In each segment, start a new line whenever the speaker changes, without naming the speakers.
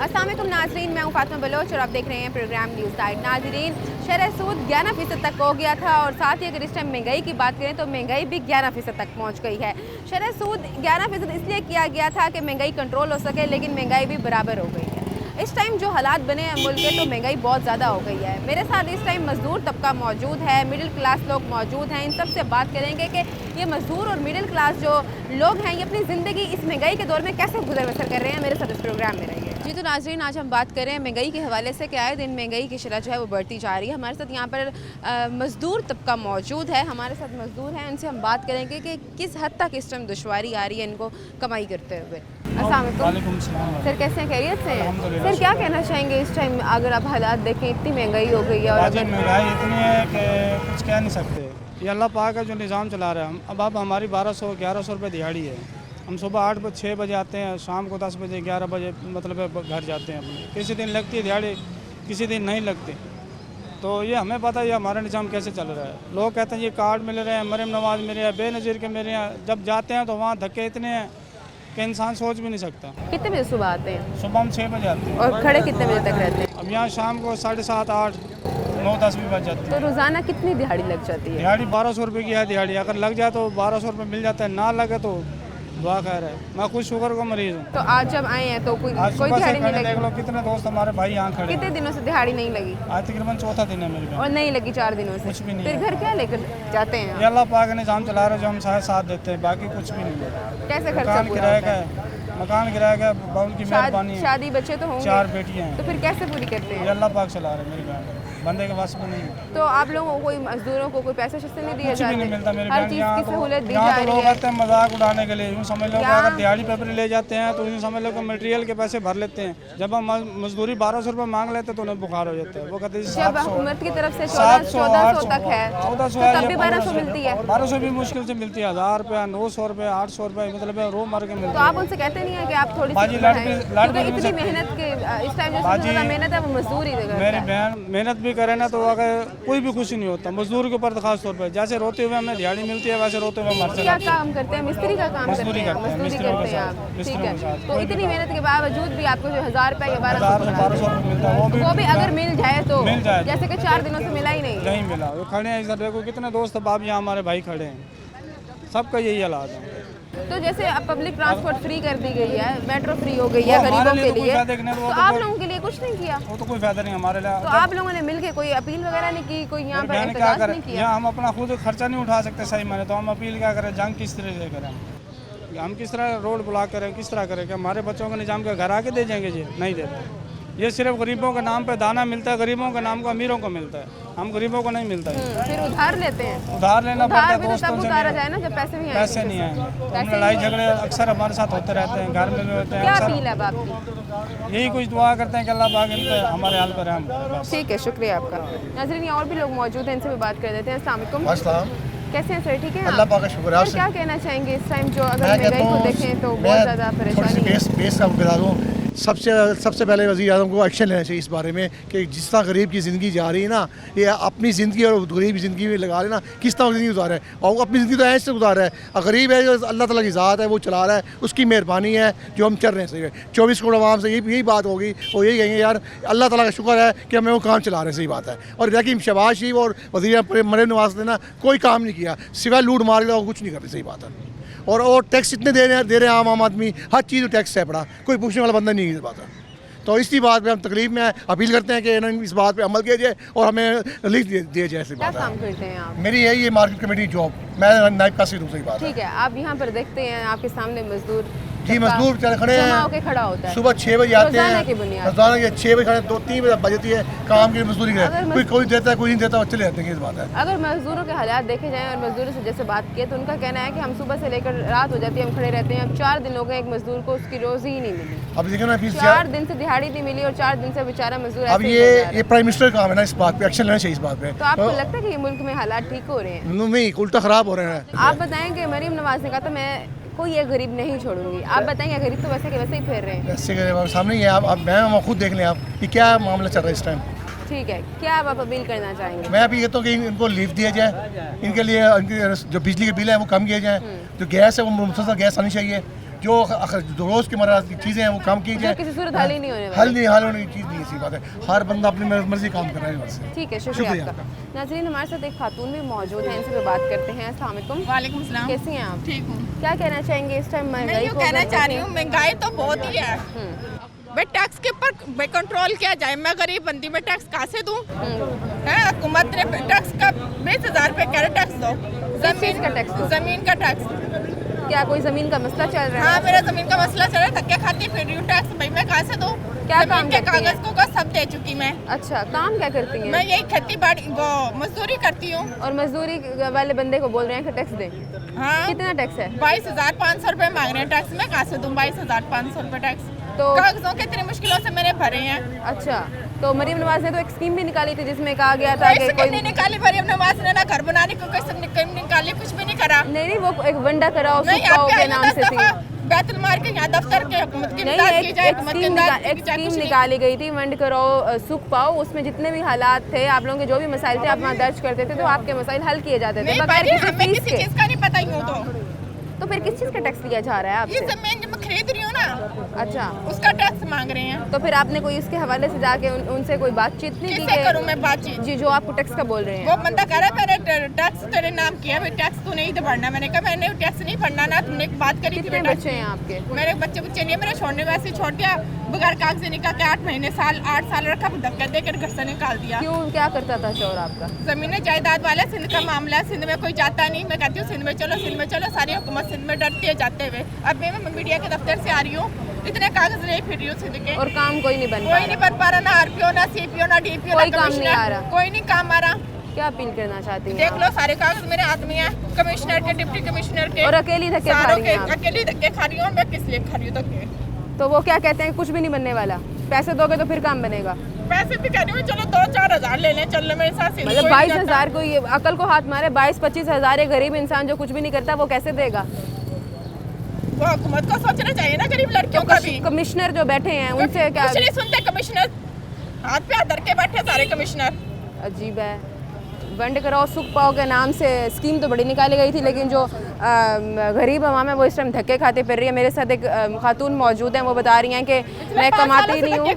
अस्सलाम वालेकुम नाज़रीन, मैं हूँ फातिमा बलोच और आप देख रहे हैं प्रोग्राम न्यूज़ टाइम। नाज़रीन, शरह सूद 11% तक हो गया था और साथ ही अगर इस टाइम महंगाई की बात करें तो महंगाई भी 11% तक पहुँच गई है। शरह सूद 11% इसलिए किया गया था कि महंगाई कंट्रोल हो सके, लेकिन महंगाई भी बराबर हो गई है। इस टाइम जो हालात बने हैं मुल्क के, तो महंगाई बहुत ज़्यादा हो गई है। मेरे साथ इस टाइम मजदूर तबका मौजूद है, मिडिल क्लास लोग मौजूद हैं। इन सब से बात करेंगे कि ये मजदूर और मिडिल क्लास जो लोग हैं, ये अपनी ज़िंदगी इस महंगाई के दौर में कैसे गुजर बसर कर रहे हैं। मेरे साथ इस प्रोग्राम में रहिए। जी तो नाज़रीन, आज हम बात करें महंगाई के हवाले से कि आए दिन महंगाई की शरह जो है वो बढ़ती जा रही है। हमारे साथ यहाँ पर मज़दूर तबका मौजूद है, हमारे साथ मज़दूर हैं, उनसे हम बात करेंगे कि किस हद तक इस टाइम दुश्वारी आ रही है इनको कमाई करते हुए। अस्सलाम वालेकुम सर, कैसे हैं? खैरियत से हैं? सर क्या कहना चाहेंगे इस टाइम अगर आप हालात देखें, इतनी महंगाई हो गई है और
महंगाई इतनी है कि कुछ कह नहीं सकते। ये अल्लाह पाक का जो निज़ाम चला रहा है। अब हमारी 1200-1100 रुपये दिहाड़ी है। हम सुबह 6 बजे आते हैं, शाम को 10 बजे 11 बजे मतलब घर जाते हैं अपने। किसी दिन लगती है दिहाड़ी, किसी दिन नहीं लगती। तो ये हमें पता है ये हमारा निज़ाम कैसे चल रहा है। लोग कहते हैं ये कार्ड मिल रहे हैं, मरीम नवाज मिल रहे हैं, बेनज़ीर के मिल रहे हैं। जब जाते हैं तो वहाँ धक्के इतने हैं कि इंसान सोच भी नहीं सकता।
कितने बजे सुबह आते हैं?
सुबह हम 6 बजे आते हैं।
और खड़े कितने बजे तक रहते हैं?
अब यहाँ शाम को 7:30, 8, 9, 10 भी बज जाती है।
तो रोज़ाना कितनी दिहाड़ी लग जाती है?
दिहाड़ी 1200 रुपये की है दिहाड़ी। अगर लग जाए तो 1200 रुपये मिल जाता है, ना लगे तो दुआ खैर है। मैं खुद शुगर का मरीज़ हूँ।
तो आज जब आए हैं तो कोई दिहाड़ी नहीं लगी?
देख लो कितने दोस्त हमारे भाई यहाँ खड़े।
कितने दिनों से दिहाड़ी नहीं लगी?
आज तकरीबन चौथा दिन है मेरे पे।
और नहीं लगी 4 दिनों से?
कुछ भी नहीं
फिर घर क्या लेकर जाते हैं?
ये अल्लाह पाक ने निज़ाम चला रहा है जो हम साथ देते हैं, बाकी कुछ भी नहीं है।
कैसे खर्चा
मकान
पूरा
किराए
होता
का
है?
है, मकान किराए का बाउल की मेहरबानी है।
शादी बच्चे तो होंगे?
4 बेटियाँ हैं।
तो फिर कैसे पूरी करते
ये
हैं?
अल्लाह पाक चला रहा है मेरी बहन, बंदे के पास में नहीं है।
तो आप लोगों को कोई मजदूरों को कोई पैसे शैसे नहीं दिए
कुछ भी
जाते?
नहीं मिलता मेरी
हर
बहन।
चीज़
यहाँ
की सहूलत दी
तो
जा रही
लोग
है।
आते हैं मजाक उड़ाने के लिए। यूँ समझ लो कि
क्या?
अगर दिहाड़ी पेपर ले जाते हैं तो यूँ समझ लो कि मटेरियल के पैसे भर लेते हैं। जब हम मजदूरी 1200 रुपये मांग लेते हैं तो उन्हें बुखार हो जाता है। वो कहते हैं
जब
700
हुकूमत की तरफ से
700
1400 तक है
1400
तो
है,
तब भी 1200 मिलती है।
1200 भी मुश्किल से मिलती है। 1000 रुपये, 900 रुपये, 800 रुपये मतलब रो मर के मिलती
तो
है।
आप उनसे कहते नहीं है कि आप थोड़ी
बाजी
सी
लड़
बढ़ाएं?
भी
क्योंकि इतनी
सकते।
मेहनत के इस टाइम जो सबसे
बाजी
ज़्यादा मेहनत है वो मजदूर ही करता
मेरी
है।
बहन मेहनत भी करे ना तो अगर कोई भी खुशी नहीं होता। मजदूर के ऊपर खास तौर पर जैसे रोते हुए हमें दिहाड़ी मिलती है वैसे रोते हुए मर
क्या
जाते
काम करते हैं? मिस्त्री का काम करते
मजदूरी
हैं?
करते हैं,
मजदूरी
मिस्त्रियों
करते
के
हैं
साथ,
आप? ठीक
मिस्त्रियों
है।
के साथ।
तो
कोई
इतनी
भी
मेहनत के बावजूद भी आपको जो 1000 रुपये या
1200 रुपये मिलता है। वो भी
वो भी अगर मिल जाए तो
मिल जाए तो।
जैसे कि 4 दिनों से मिला ही नहीं
मिला। वो खड़े हैं इधर, देखो कितने दोस्त बाब यहाँ हमारे भाई खड़े हैं। सबका यही हालात है।
तो जैसे अब पब्लिक ट्रांसपोर्ट फ्री कर दी गई है, मेट्रो फ्री हो गई है गरीबों के लिए, तो आप लोगों के लिए कुछ नहीं किया?
वो तो कोई फायदा नहीं हमारे लिए।
तो आप लोगों ने मिलके कोई अपील वगैरह नहीं की? कोई यहाँ पर
क्या
एहतजाज
करें?
नहीं किया?
यहाँ हम अपना खुद खर्चा नहीं उठा सकते सही माने तो हम अपील क्या करें? जंग किस तरह से करें? हम किस तरह रोड ब्लॉक करें? किस तरह करें? कि हमारे बच्चों को निजाम के घर आके दे जाएंगे जी? नहीं देते। ये सिर्फ गरीबों के नाम पे दाना मिलता है, गरीबों के नाम को अमीरों को मिलता है, हम गरीबों को नहीं मिलता है।
फिर उधार लेते हैं?
उधार लेना पड़ता है
उधार भी तो
दोस्तों
तब
से।
उतारा जाए ना जब पैसे नहीं
पैसे नहीं आएंगे तो हम लड़ाई झगड़े अक्सर हमारे साथ होते रहते हैं, घर में भी होते हैं
क्या
अक्सर।
अपील है अब आपकी?
यही कुछ दुआ करते हैं कि अल्लाह पाक इन पे हमारे हाल पर रहम।
ठीक है, शुक्रिया आपका। नाज़रीन, और भी लोग मौजूद हैं, इनसे भी बात कर देते हैं। अस्सलाम वालेकुम।
अस्सलाम।
कैसे हैं सर? ठीक है।
अल्लाह पाक का शुक्र है।
सर क्या कहना चाहेंगे इस टाइम जो अगर
मैं कहता
महंगाई को
हूँ
देखें तो
मैं
बहुत ज़्यादा परेशानी है?
बेस का बता दूँ। सबसे पहले वज़ीर आज़म को एक्शन लेना चाहिए इस बारे में कि जिस तरह गरीब की ज़िंदगी जा रही है ना, ये अपनी ज़िंदगी और गरीब की ज़िंदगी में लगा लेना, किस तरह ज़िंदगी गुजार है। और वो अपनी ज़िंदगी तो ऐसे गुजार है। और गरीब है जो अल्लाह ताला की ज़ात है, वो चला रहा है, उसकी मेहरबानी है जो हम चल रहे हैं सही है। 24 करोड़ आवाम से यही बात होगी, वो यही कहेंगे यार अल्लाह ताला का शुक्र है कि हमें वो काम चला रहे हैं। सही बात है। और लेकिन शहबाज शरीफ और वज़ीर मरीम नवाज़ ने ना कोई काम नहीं किया, सिवाय लूट मार के कुछ नहीं करते। सही बात है। और टैक्स इतने दे रहे हैं आम आदमी, हर चीज़ टैक्स है पड़ा, कोई पूछने वाला बंदा नहीं है। इस बात है। तो इसी बात पे हम तकलीफ में अपील करते हैं कि इस बात पे अमल किया जाए और हमें रिलीफ दिया जाए। ऐसी
क्या
बात
काम करते हैं आप?
मेरी यही है मार्केट कमेटी जॉब, मैं नायब कासिर हूँ। सही बात है।
ठीक है। आप यहाँ पर देखते हैं आपके सामने मजदूर
जी मजदूर खड़े
जमा
हैं,
होके खड़ा होता है।
सुबह 6 बजे आते
रोजाना
हैं,
की बुनियाद
रोजाना के 6 बजे खड़े 2-3 बजे बज जाती है काम की मजदूरी
अगर
है। कोई देता है, कोई नहीं देता, चले जाते हैं। इस बात है।
अगर मजदूरों के हालात देखे जाएं और मजदूरों से जैसे बात किए तो उनका कहना है कि हम सुबह से लेकर रात हो जाती है, हम खड़े रहते हैं। अब 4 दिन हो गए एक मजदूर को उसकी रोजी ही नहीं मिली।
अब देखिए ना,
4 दिन से दिहाड़ी नहीं मिली और 4 दिन से बेचारा मजदूर
अब
ऐसे ही रह जा रहा है।
ये प्राइम मिनिस्टर का काम है ना, इस बात पे एक्शन लेना चाहिए। इस बात पे
तो आपको लगता है कि ये मुल्क में हालात ठीक हो रहे हैं?
नहीं, उल्टा ख़राब हो रहे हैं।
आप बताएं कि मरीम नवाज ने कहा था मैं कोई एक गरीब नहीं छोड़ूंगी। आप बताएंगे गरीब तो वैसे के वैसे ही फिर रहे हैं।
ऐसे सामने ही है। आप मैं खुद देख लें आप कि क्या मामला चल रहा है इस टाइम।
ठीक है, क्या आप अपील करना चाहेंगे?
मैं अभी कहता हूँ कि इनको लीव दिया जाए, इनके लिए इनकी जो बिजली के बिल है वो कम किए जाए, जो गैस है वो मुसलसल गैस आनी चाहिए, जो रोज़ की मर्रा की चीज़ें हैं वो काम की जाए।
किसी सूरत हल ही नहीं होने
हल होने की चीज़ नहीं, ऐसी बात है। हर बंदा अपनी मर्जी काम कर रहा है वैसे।
ठीक है, शुक्रिया आपका। नाज़रीन, हमारे साथ एक खातून भी मौजूद है, इनसे भी बात करते हैं। अस्सलाम वालेकुम।
वालेकुम सलाम।
कैसी हैं आप?
ठीक हूँ।
क्या कहना चाहेंगे इस टाइम
मैं
महंगाई
यूँ
को?
कहना चाह रही हूँ, महंगाई तो बहुत ही है। भाई टैक्स के ऊपर कंट्रोल किया जाए। मैं गरीब बंदी, मैं टैक्स कहाँ से दूँ? है हुकूमत ने टैक्स का 20,000 रुपये कह रहे टैक्स दो।
चीज़ का टैक्स दो?
जमीन का टैक्स।
क्या कोई ज़मीन का मसला चल रहा है?
हाँ, मेरा जमीन का मसला चल रहा है। धक्के खाती फिर रही हूँ टैक्स। भाई मैं कहाँ से दूँ?
क्या काम
जमीन के
करती हैं?
कागज को सब दे चुकी मैं।
अच्छा, काम क्या करती हैं?
मैं यही खेती बाड़ी वो मजदूरी करती हूँ।
और मजदूरी वाले बंदे को बोल रहे हैं कि टैक्स दे।
हाँ,
कितना टैक्स है?
22,500 रुपये मांग रहे हैं टैक्स। मैं कहाँ से दूँ 22,500 रुपये टैक्स?
तो
कागजों के इतनी मुश्किलों से मैंने भरे हैं।
अच्छा, तो मरीम नवाज ने तो एक स्कीम भी निकाली थी जिसमें कहा गया था कि
कोई नहीं निकाली। मरीम नवाज ने ना घर बनाने को कोई स्कीम निकाली, कुछ भी नहीं करा।
नहीं, वो एक वंडा कराओ
नहीं,
सुखाओ
आप
के नाम से थी।
बैतुल माल के यहाँ दफ्तर के हुकूमत की
नहीं,
इमदाद की जाए,
एक
हुकूमत की
स्कीम
इमदाद की जाए,
स्कीम
कुछ नहीं।
निकाली गई थी, वंड करो सुख पाओ। उसमें जितने भी हालात थे, आप लोगों के जो भी मसाइल थे, आप वहाँ दर्ज करते थे, तो आपके मसाइल हल किए जाते थे
नहीं
बगैर
भाई,
किसी
हमें
फीस
किसी
के।
चीज का नहीं पता यूँ
तो फिर किस चीज़ का टैक्स लिया जा रहा है
ये
आपसे?
जमीन जो मैं खरीद रही हूँ ना,
अच्छा,
उसका टैक्स मांग रहे हैं।
तो फिर आपने कोई इसके हवाले से जाके उनसे कोई बातचीत नहीं की?
किससे करूँ मैं बातचीत?
जी, जो आपको टैक्स का बोल रहे
वो
हैं।
बंदा कह रहा है मैंने टैक्स तेरे नाम किया, भाई टैक्स तू नहीं भरना। मैंने कहा मैंने टैक्स नहीं भरना ना, तुमने एक बात करी थी
कितने
बेटा।
बच्चे हैं आपके?
मेरे बच्चे नहीं, मेरे छोड़ने वैसे ही छोड़ दिया बगैर कागज निकाल के। 8 साल रखा, धक्का देकर घर से निकाल दिया।
क्यों, क्या करता था शोर आपका?
जमीन जायदाद वाले सिंध का मामला है। सिंध में कोई जाता नहीं। मैं कहती हूँ सिंध में चलो, सिंध में चलो। सारी हुकूमत सिंध में डरती है जाते हुए। अब मैं मीडिया के दफ्तर से आ रही हूँ, इतने कागज नहीं फिर रही हूँ सिंध के।
और काम कोई नहीं बन
कोई नहीं बन पा रहा, ना आरपीओ, ना सीपीओ, ना डीपीओ,
कोई काम नहीं आ रहा।
कोई नहीं काम आ रहा।
क्या अपील करना चाहती हैं
देख
आप?
लो, सारे कागज मेरे हाथ में है, कमिश्नर के, डिप्टी कमिश्नर के।
और अकेली धक्के खा
सारों
रही
के
हैं आप?
अकेली धक्के खा रही हूँ। मैं किस लिए खा रही हूँ धक्के?
तो वो क्या कहते हैं, कुछ भी नहीं बनने वाला, पैसे दोगे तो फिर काम बनेगा।
पैसे भी कह रही हूँ, चलो 2-4 हज़ार ले लें, चल मेरे साथ।
मतलब 22,000 को, ये अकल को हाथ मारे, 22-25 हज़ार एक गरीब इंसान जो कुछ भी नहीं करता वो कैसे देगा?
वो हुकूमत को सोचना चाहिए ना गरीब लड़कियों का भी।
कमिश्नर जो बैठे हैं उनसे क्या?
कुछ नहीं सुनते कमिश्नर, हाथ पे हाथ धर के बैठे सारे कमिश्नर।
अजीब है। वंड कराओ सुख पाओ के नाम से स्कीम तो बड़ी निकाली गई थी, लेकिन जो गरीब अवाम है वो इस टाइम धक्के खाते फिर रही है। मेरे साथ एक खातून मौजूद हैं, वो बता रही हैं कि मैं कमाती नहीं हूँ।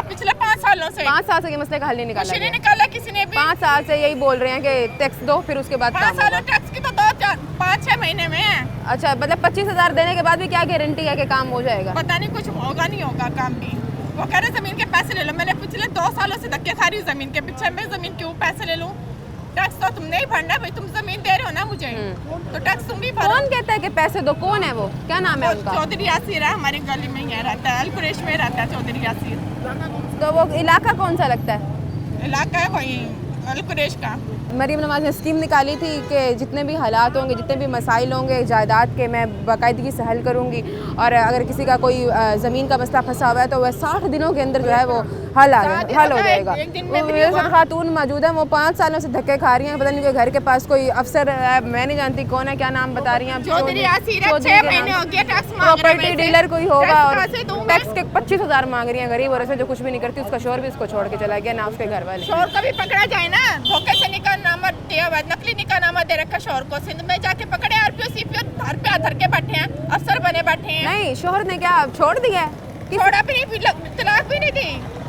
पिछले 5 सालों से
5 साल से ये मसले का हल नहीं निकाला
कुछ नहीं
गया।
निकाला किसी ने भी।
5 साल से यही बोल रहे हैं कि टैक्स दो, फिर उसके बाद
5
काम
सालों
होगा।
टैक्स की तो 5-6 महीने में है।
अच्छा, मतलब 25,000 देने के बाद भी क्या गारंटी है कि काम हो जाएगा?
पता नहीं, कुछ होगा नहीं होगा काम भी। वो कह रहे जमीन के पैसे ले लो। मैंने पिछले 2 सालों से धक्के खा रही हूँ जमीन के पीछे। मैं जमीन क्यों पैसे ले लूँ? टैक्स तो तुम नहीं भरना भाई, तुम जमीन दे रहे हो ना मुझे, तो टैक्स तुम भी भरो।
कौन कहता है कि पैसे दो? कौन है वो? क्या नाम है उनका?
चौधरी यासीर है, हमारी गली में ही रहता है, अलकुरेश में रहता है चौधरी यासीर।
तो वो इलाका कौन सा लगता है?
इलाका है वही अलकुरेश का।
मरीम नवाज ने स्कीम निकाली थी कि जितने भी हालात होंगे, जितने भी मसाइल होंगे जायदाद के, मैं बाकायदगी से हल करूँगी। और अगर किसी का कोई ज़मीन का मसला फंसा हुआ है तो वह 60 दिनों के अंदर जो है वो हल हो जाएगा। मेरे साथ खातून मौजूद है, वो 5 सालों से धक्के खा रही हैं। पता नहीं कोई घर के पास कोई अफसर है, मैं नहीं जानती कौन है, क्या नाम बता रही हैं?
चौधरी यासीर है, 6 महीने हो गए टैक्स मांग रहे हैं।
प्रॉपर्टी डीलर कोई होगा और
टैक्स कहाँ से दूँ मैं?
टैक्स के 25,000 मांग रही हैं गरीब औरत से जो कुछ भी नहीं करती। उसका शोर भी उसको छोड़ के चला गया, ना उसके घर वाले।
शोर को भी पकड़ा जाए ना, धोखे से निकाहनामा दिया हुआ, नकली निकाहनामा दे रखा शोर को। सिंध में जाके पकड़े, आरपीओ सीपीओ घर पे धर के बैठे हैं, अफसर बने बैठे हैं।
नहीं, शोहर ने क्या छोड़ दिया है?
छोड़ा भी नहीं, तलाक भी नहीं दी,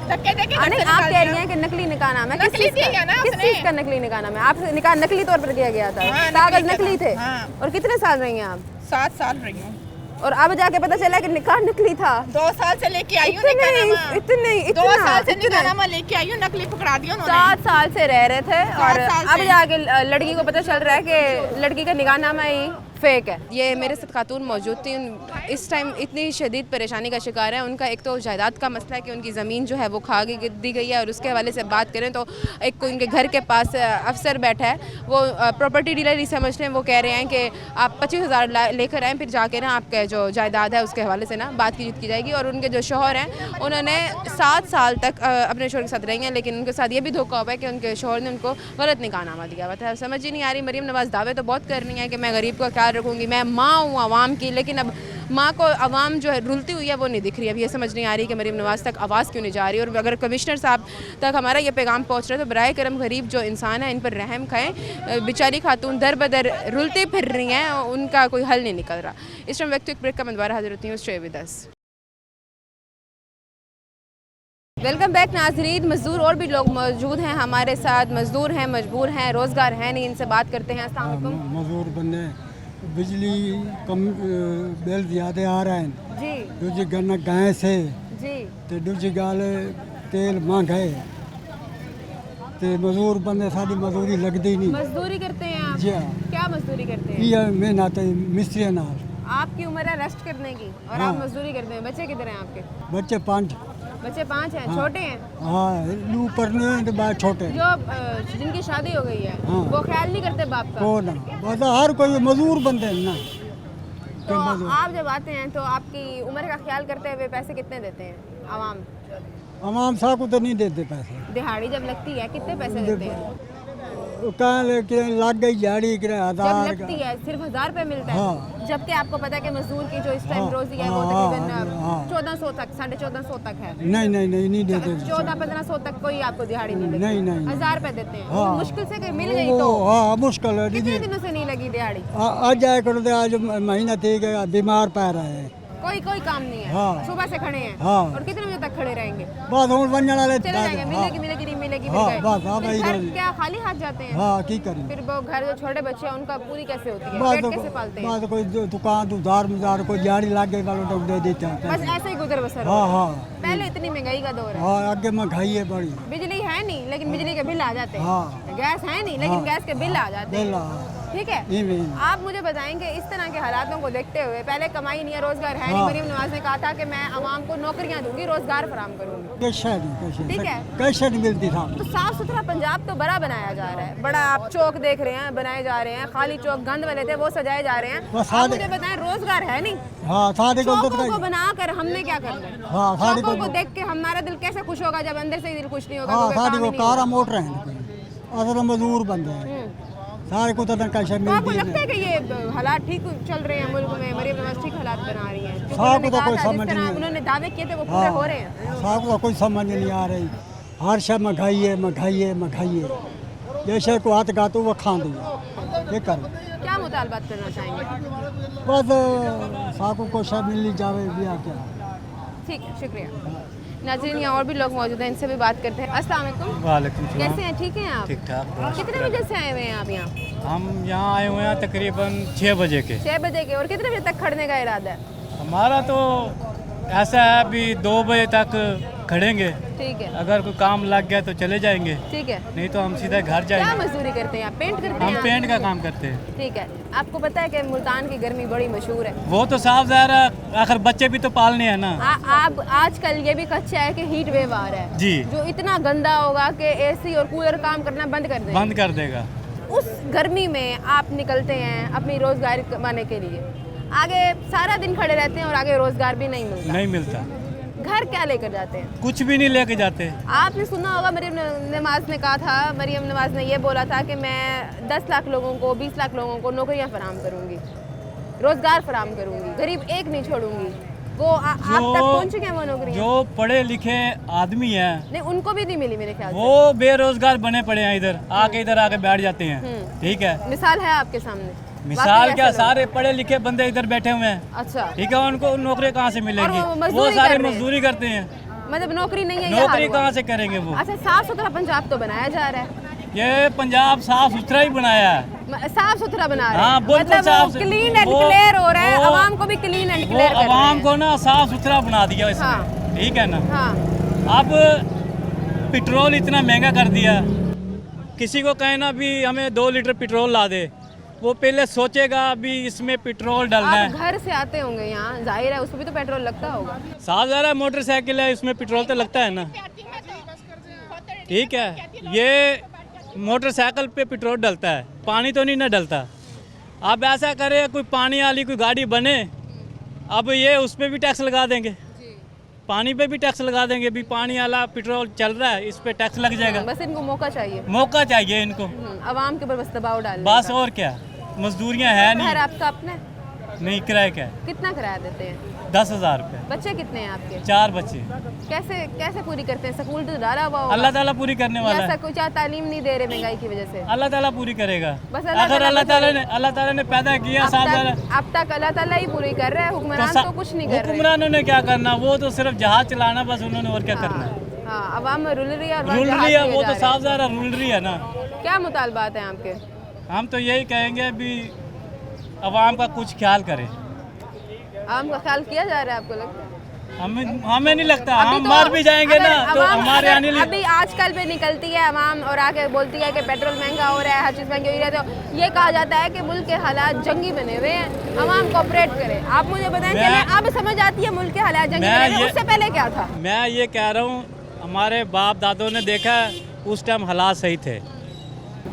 धक्के देके घर
नहीं,
से
आप
निकाल
कह
दिया।
रही हैं कि नकली निकाहनामा है।
नकली दिया ना
किस
उसने।
चीज का नकली निकाहनामा है? आप निकाह नकली तौर पर किया गया था?
हाँ,
कागज
नकली
नकली थे?
हाँ।
और कितने साल रही हैं आप?
7 साल रही हूँ।
और अब जाके पता चला कि निकाह नकली था?
2 साल से लेके आई हूँ
इतने
निकाहनामा।
इतने
2 साल से
इतने
निकाहनामा लेके आई हूँ, नकली पकड़ा दिया उन्होंने।
7 साल से रह रहे थे और
7 साल
अब
से।
जाके लड़की को पता चल रहा है कि लड़की का निकाहनामा ही फेक है। ये मेरे साथ खातून मौजूद थी, इस टाइम इतनी शदीद परेशानी का शिकार है। उनका एक तो जायदाद का मसला है कि उनकी ज़मीन जो है वो खा दी गई है, और उसके हवाले से बात करें तो एक उनके घर के पास अफसर बैठा है, वो प्रॉपर्टी डीलर ही समझ लें। वो कह रहे हैं कि आप 25,000 लेकर आएँ, फिर जाके ना आपका जो जायदाद है उसके हवाले से ना बातचीत की जाएगी। और उनके जो शौहर हैं उन्होंने 7 साल तक अपने शौहर के साथ रही हैं, लेकिन उनके साथ ये भी धोखा हुआ है कि उनके शौहर ने उनको गलत निकाहनामा दिया हुआ था। समझ ही नहीं आ रही। मरीम नवाज दावे तो बहुत कर रही हैं कि मैं गरीब का ख्याल रखूँगी, मैं माँ हूँ आवाम की, लेकिन अब माँ को आवाम जो है रुलती हुई है वो नहीं दिख रही। अब ये समझ नहीं आ रही कि मरीम नवाज़ तक आवाज़ क्यों नहीं जा रही। और अगर कमिश्नर साहब तक हमारा ये पैगाम पहुँच रहा है तो बराए करम गरीब जो इंसान है इन पर रहम खाएँ। बेचारी खातून दर बदर रुलती फिर रही हैं, उनका कोई हल नहीं निकल रहा। इस टाइम वक्त एक ब्रेक का मैं दोबारा हाजिर होती हूँ। Stay with us. Welcome back नाजरीन। मज़दूर और भी लोग मौजूद हैं हमारे साथ, मज़दूर हैं, मजबूर हैं, रोज़गार है नहीं, इनसे बात करते हैं। अस्सलाम वालेकुम।
मजदूर बंदे बिजली कम बिल ज़्यादा आ रहे हैं
जी
दूजी गन्ना गैस है
जी
तो दूजी गाल तेल महंगा है तो मजदूर बंदे सारी मजदूरी लगती नहीं।
मजदूरी करते हैं आप?
जी हाँ।
क्या मजदूरी करते हैं?
ये मेहनत है मिस्त्री नाल।
आपकी उम्र है रेस्ट करने की और
हाँ।
आप मजदूरी करते हैं। बच्चे कितने हैं आपके?
बच्चे 5।
बच्चे 5 हैं। छोटे हैं?
हाँ ऊपर नहीं तो बाहर छोटे
जो जिनकी शादी हो गई है
हाँ।
वो ख्याल नहीं करते बाप का?
को ना बस हर कोई मजदूर बंदे हैं ना।
तो आप जब आते हैं तो आपकी उम्र का ख्याल करते हुए पैसे कितने देते हैं आवाम?
आवाम सा को तो नहीं देते पैसे।
दिहाड़ी जब लगती है कितने पैसे देते हैं?
कहाँ लेके लग गई झाड़ी
जब
1000
लगती है सिर्फ 1000 रुपये मिलता है।
हाँ।
जबकि आपको पता है कि मजदूर की जो इस टाइम
हाँ,
रोजी है वो
हाँ,
तकरीबन
हाँ।
1400 तक 1450 तक है।
नहीं देते।
1400-1500 तक कोई आपको दिहाड़ी नहीं लगती।
नहीं।
1000 रुपये देते हैं।
हाँ।
मुश्किल से कहीं मिल गई तो
हाँ मुश्किल है।
कितने दिनों से नहीं लगी दिहाड़ी?
आज जाए करो तो आज महीना थी कि बीमार पा रहे हैं।
कोई काम नहीं है।
हाँ।
सुबह से खड़े हैं।
हाँ।
और कितने बजे तक खड़े रहेंगे?
बस हम बन जाने वाले
चले जाएंगे, मिलेगी नहीं मिलेगी
हाँ,
मिल गए।
बस, हाँ,
फिर
वही
घर
रोजी।
क्या खाली हाथ जाते हैं?
हाँ की करें।
फिर वो घर जो छोटे बच्चे हैं उनका पूरी कैसे होती है?
बस
पेट कैसे पालते हैं?
बस कोई दुकान उधार कोई झाड़ी लाग गई वालों को दे देते हैं।
बस ऐसे ही गुजर बसर
हाँ
होता है।
हाँ
पहले इतनी महंगाई का दौर है।
हाँ आगे महंगाई है बड़ी।
बिजली है नहीं लेकिन बिजली के बिल आ जाते हैं।
हाँ।
गैस है नहीं लेकिन
हाँ।
गैस के बिल आ जाते
बिल
हैं। ठीक है।
इवें।
आप मुझे बताएंगे इस तरह के हालातों को देखते हुए, पहले कमाई नहीं है, रोजगार है नहीं,
हाँ।
मरीम नवाज ने कहा था कि मैं आवाम को नौकरियां दूंगी, रोजगार फराम करूंगी। ठीक है।
कैसे नहीं मिलती था।
तो साफ सुथरा पंजाब तो बड़ा बनाया जा रहा है। बड़ा आप चौक देख रहे हैं बनाए जा रहे हैं, खाली चौक गंद वाले थे वो सजाए जा रहे हैं।
बस
आप मुझे बताएं रोजगार है नहीं,
हाँ साढ़े को
चौकों को बनाकर हमने क्या करना है?
हाँ साढ़े
चौकों
को
को देख के हमारा दिल कैसे खुश होगा जब अंदर से ही दिल खुश नहीं होगा?
हाँ
कोई
साढ़े
काम
को
ही नहीं
कारा
होगा।
मोटर है असल मजदूर बंदे हैं सारे को तो कैसे
तो आपको
मिलती
लगता
है।
है कि ये हालात ठीक चल रहे हैं मुल्क में? मरीम नवाज ठीक हालात बना रही हैं? क्योंकि
साहब
उन्होंने
को तो
कहा
कोई
था, जिस
समझ
तरह
नहीं है।
उन्होंने दावे किए थे वो पूरे हो रहे हैं।
साहब को कोई समझ नहीं आ रही। हर शय महंगाई है जैसे को हाथ गातो वो खा दिए ये कर
क्या मुतालबात करना चाहेंगे?
बस साहब को शय मिलनी जावे बिया क्या।
ठीक है, शुक्रिया। नाज़रीन यहाँ और भी लोग मौजूद हैं, इनसे भी बात करते हैं। अस्सलाम वालेकुम।
वालेकुम सलाम।
कैसे हैं? ठीक हैं आप?
ठीक ठाक।
कितने बजे से आए हुए हैं आप यहाँ?
हम यहाँ आए हुए हैं तकरीबन 6 बजे के।
6 बजे के। और कितने बजे तक खड़ने का इरादा है?
हमारा तो ऐसा है अभी 2 बजे तक खड़ेंगे।
ठीक है।
अगर कोई काम लग गया तो चले जाएंगे,
ठीक है।
नहीं तो हम सीधा घर
क्या
जाएंगे।
मजदूरी करते हैं आप? पेंट करते हैं
हम
आप?
पेंट का काम करते हैं।
ठीक है। आपको पता है कि मुल्तान की गर्मी बड़ी मशहूर है।
वो तो साफ ज़ाहिर है, आखिर बच्चे भी तो पालने हैं ना।
आप आजकल ये भी कच्चा है कि हीट वेव आ रहा है
जी।
जो इतना गंदा होगा कि एसी और कूलर काम करना बंद कर देंगे।
बंद कर देगा।
उस गर्मी में आप निकलते हैं अपनी रोजगार कमाने के लिए, आगे सारा दिन खड़े रहते हैं और आगे रोजगार भी नहीं मिलता।
नहीं मिलता।
घर क्या लेकर जाते हैं?
कुछ भी नहीं लेके जाते।
आपने सुना होगा मरीम नवाज ने कहा था, मरीम नवाज ने ये बोला था कि मैं 10 लाख लोगों को 20 लाख लोगों को नौकरियां फराम करूंगी, रोजगार फराम करूंगी, गरीब एक नहीं छोड़ूंगी। वो आप तक पहुंच गए वो नौकरियां?
जो पढ़े लिखे आदमी हैं
नहीं, उनको भी नहीं मिली मेरे ख्याल से।
वो बेरोजगार बने पड़े हैं, इधर आके बैठ जाते हैं। ठीक है।
मिसाल है आपके सामने?
मिसाल
वाकई
क्या,
ऐसे लोग?
सारे पढ़े लिखे बंदे इधर बैठे हुए हैं।
अच्छा।
ठीक है। उनको नौकरी कहाँ से मिलेगी?
और वो
वो
मजदूरी
सारे
कर रहे हैं।
मजदूरी करते हैं।
मतलब नौकरी नहीं है, ये
नौकरी
हाल हुआ।
कहाँ से करेंगे वो?
अच्छा, साफ सुथरा पंजाब तो बनाया जा रहा है।
ये पंजाब साफ सुथरा ही बनाया है।
साफ सुथरा बना रहे हैं।
हाँ, बिल्कुल
मतलब
साफ
क्लीन एंड
वो-
क्लियर हो रहा है,
वो-
आवाम को भी क्लीन एंड
वो
क्लियर कर रहे
आवाम
हैं।
को ना साफ सुथरा बना दिया इसमें।
हाँ।
ठीक है ना।
हाँ।
अब पेट्रोल इतना महंगा कर दिया, किसी को कहना भी हमें 2 लीटर पेट्रोल ला दे, वो पहले सोचेगा अभी इसमें पेट्रोल डालना
आप
है।
घर से आते होंगे यहाँ, जाहिर है उसमें भी तो पेट्रोल लगता होगा।
साफ ज़रा मोटरसाइकिल है, इसमें पेट्रोल तो लगता है ना। ठीक है। ये मोटरसाइकिल पे पेट्रोल डलता है, पानी तो नहीं ना डलता। अब ऐसा करे कोई पानी वाली कोई गाड़ी बने, अब ये उस पर भी टैक्स लगा देंगे, पानी पे भी टैक्स लगा देंगे। भी पानी वाला पेट्रोल चल रहा है, इस पे टैक्स लग जाएगा।
बस इनको मौका चाहिए,
मौका चाहिए इनको,
आवाम के ऊपर बस दबाव डालने
बस।
का।
और क्या, मजदूरियां है
घर
नहीं।
आपका अपना है?
नहीं, किराए का है।
कितना किराया देते हैं?
10,000 रुपये।
बच्चे कितने हैं आपके?
4 बच्चे।
कैसे कैसे पूरी करते हैं? स्कूल तो डाला हुआ होगा।
अल्लाह ताला पूरी करने वाला है।
कुछ तालीम नहीं दे रहे महंगाई की वजह से?
अल्लाह ताला पूरी करेगा।
बस
अगर अल्लाह ताला ने पैदा किया
अब तक अल्लाह ताला ही पूरी कर रहा है, हुक्मरान तो कुछ नहीं कर रहे।
हुक्मरानों ने क्या करना, वो तो सिर्फ जहाज चलाना बस उन्होंने, और क्या करना है।
हाँ, अवाम रुल रही है,
रूल रही है, वो तो साफ ज़ाहिर रूल रही है ना।
क्या मुतालबात हैं आपके?
हम तो यही कहेंगे अभी अवाम का कुछ ख्याल करें।
आम का ख्याल किया जा रहा है आपको लगता है?
हमें नहीं लगता, हम
तो
मर भी जाएंगे ना तो हमारे आने
अभी आजकल पे निकलती है अवाम और आके बोलती है कि पेट्रोल महंगा हो रहा है, हर चीज़ महंगी हो रही है, तो ये कहा जाता है कि मुल्क के हालात जंगी बने हुए हैं, अवाम कोऑपरेट करे। आप मुझे बताएं, चले अब समझ आती है मुल्क के हालात जंगी बने हुए, उससे पहले क्या था?
मैं ये कह रहा हूँ, हमारे बाप दादों ने देखा उस टाइम हालात सही थे।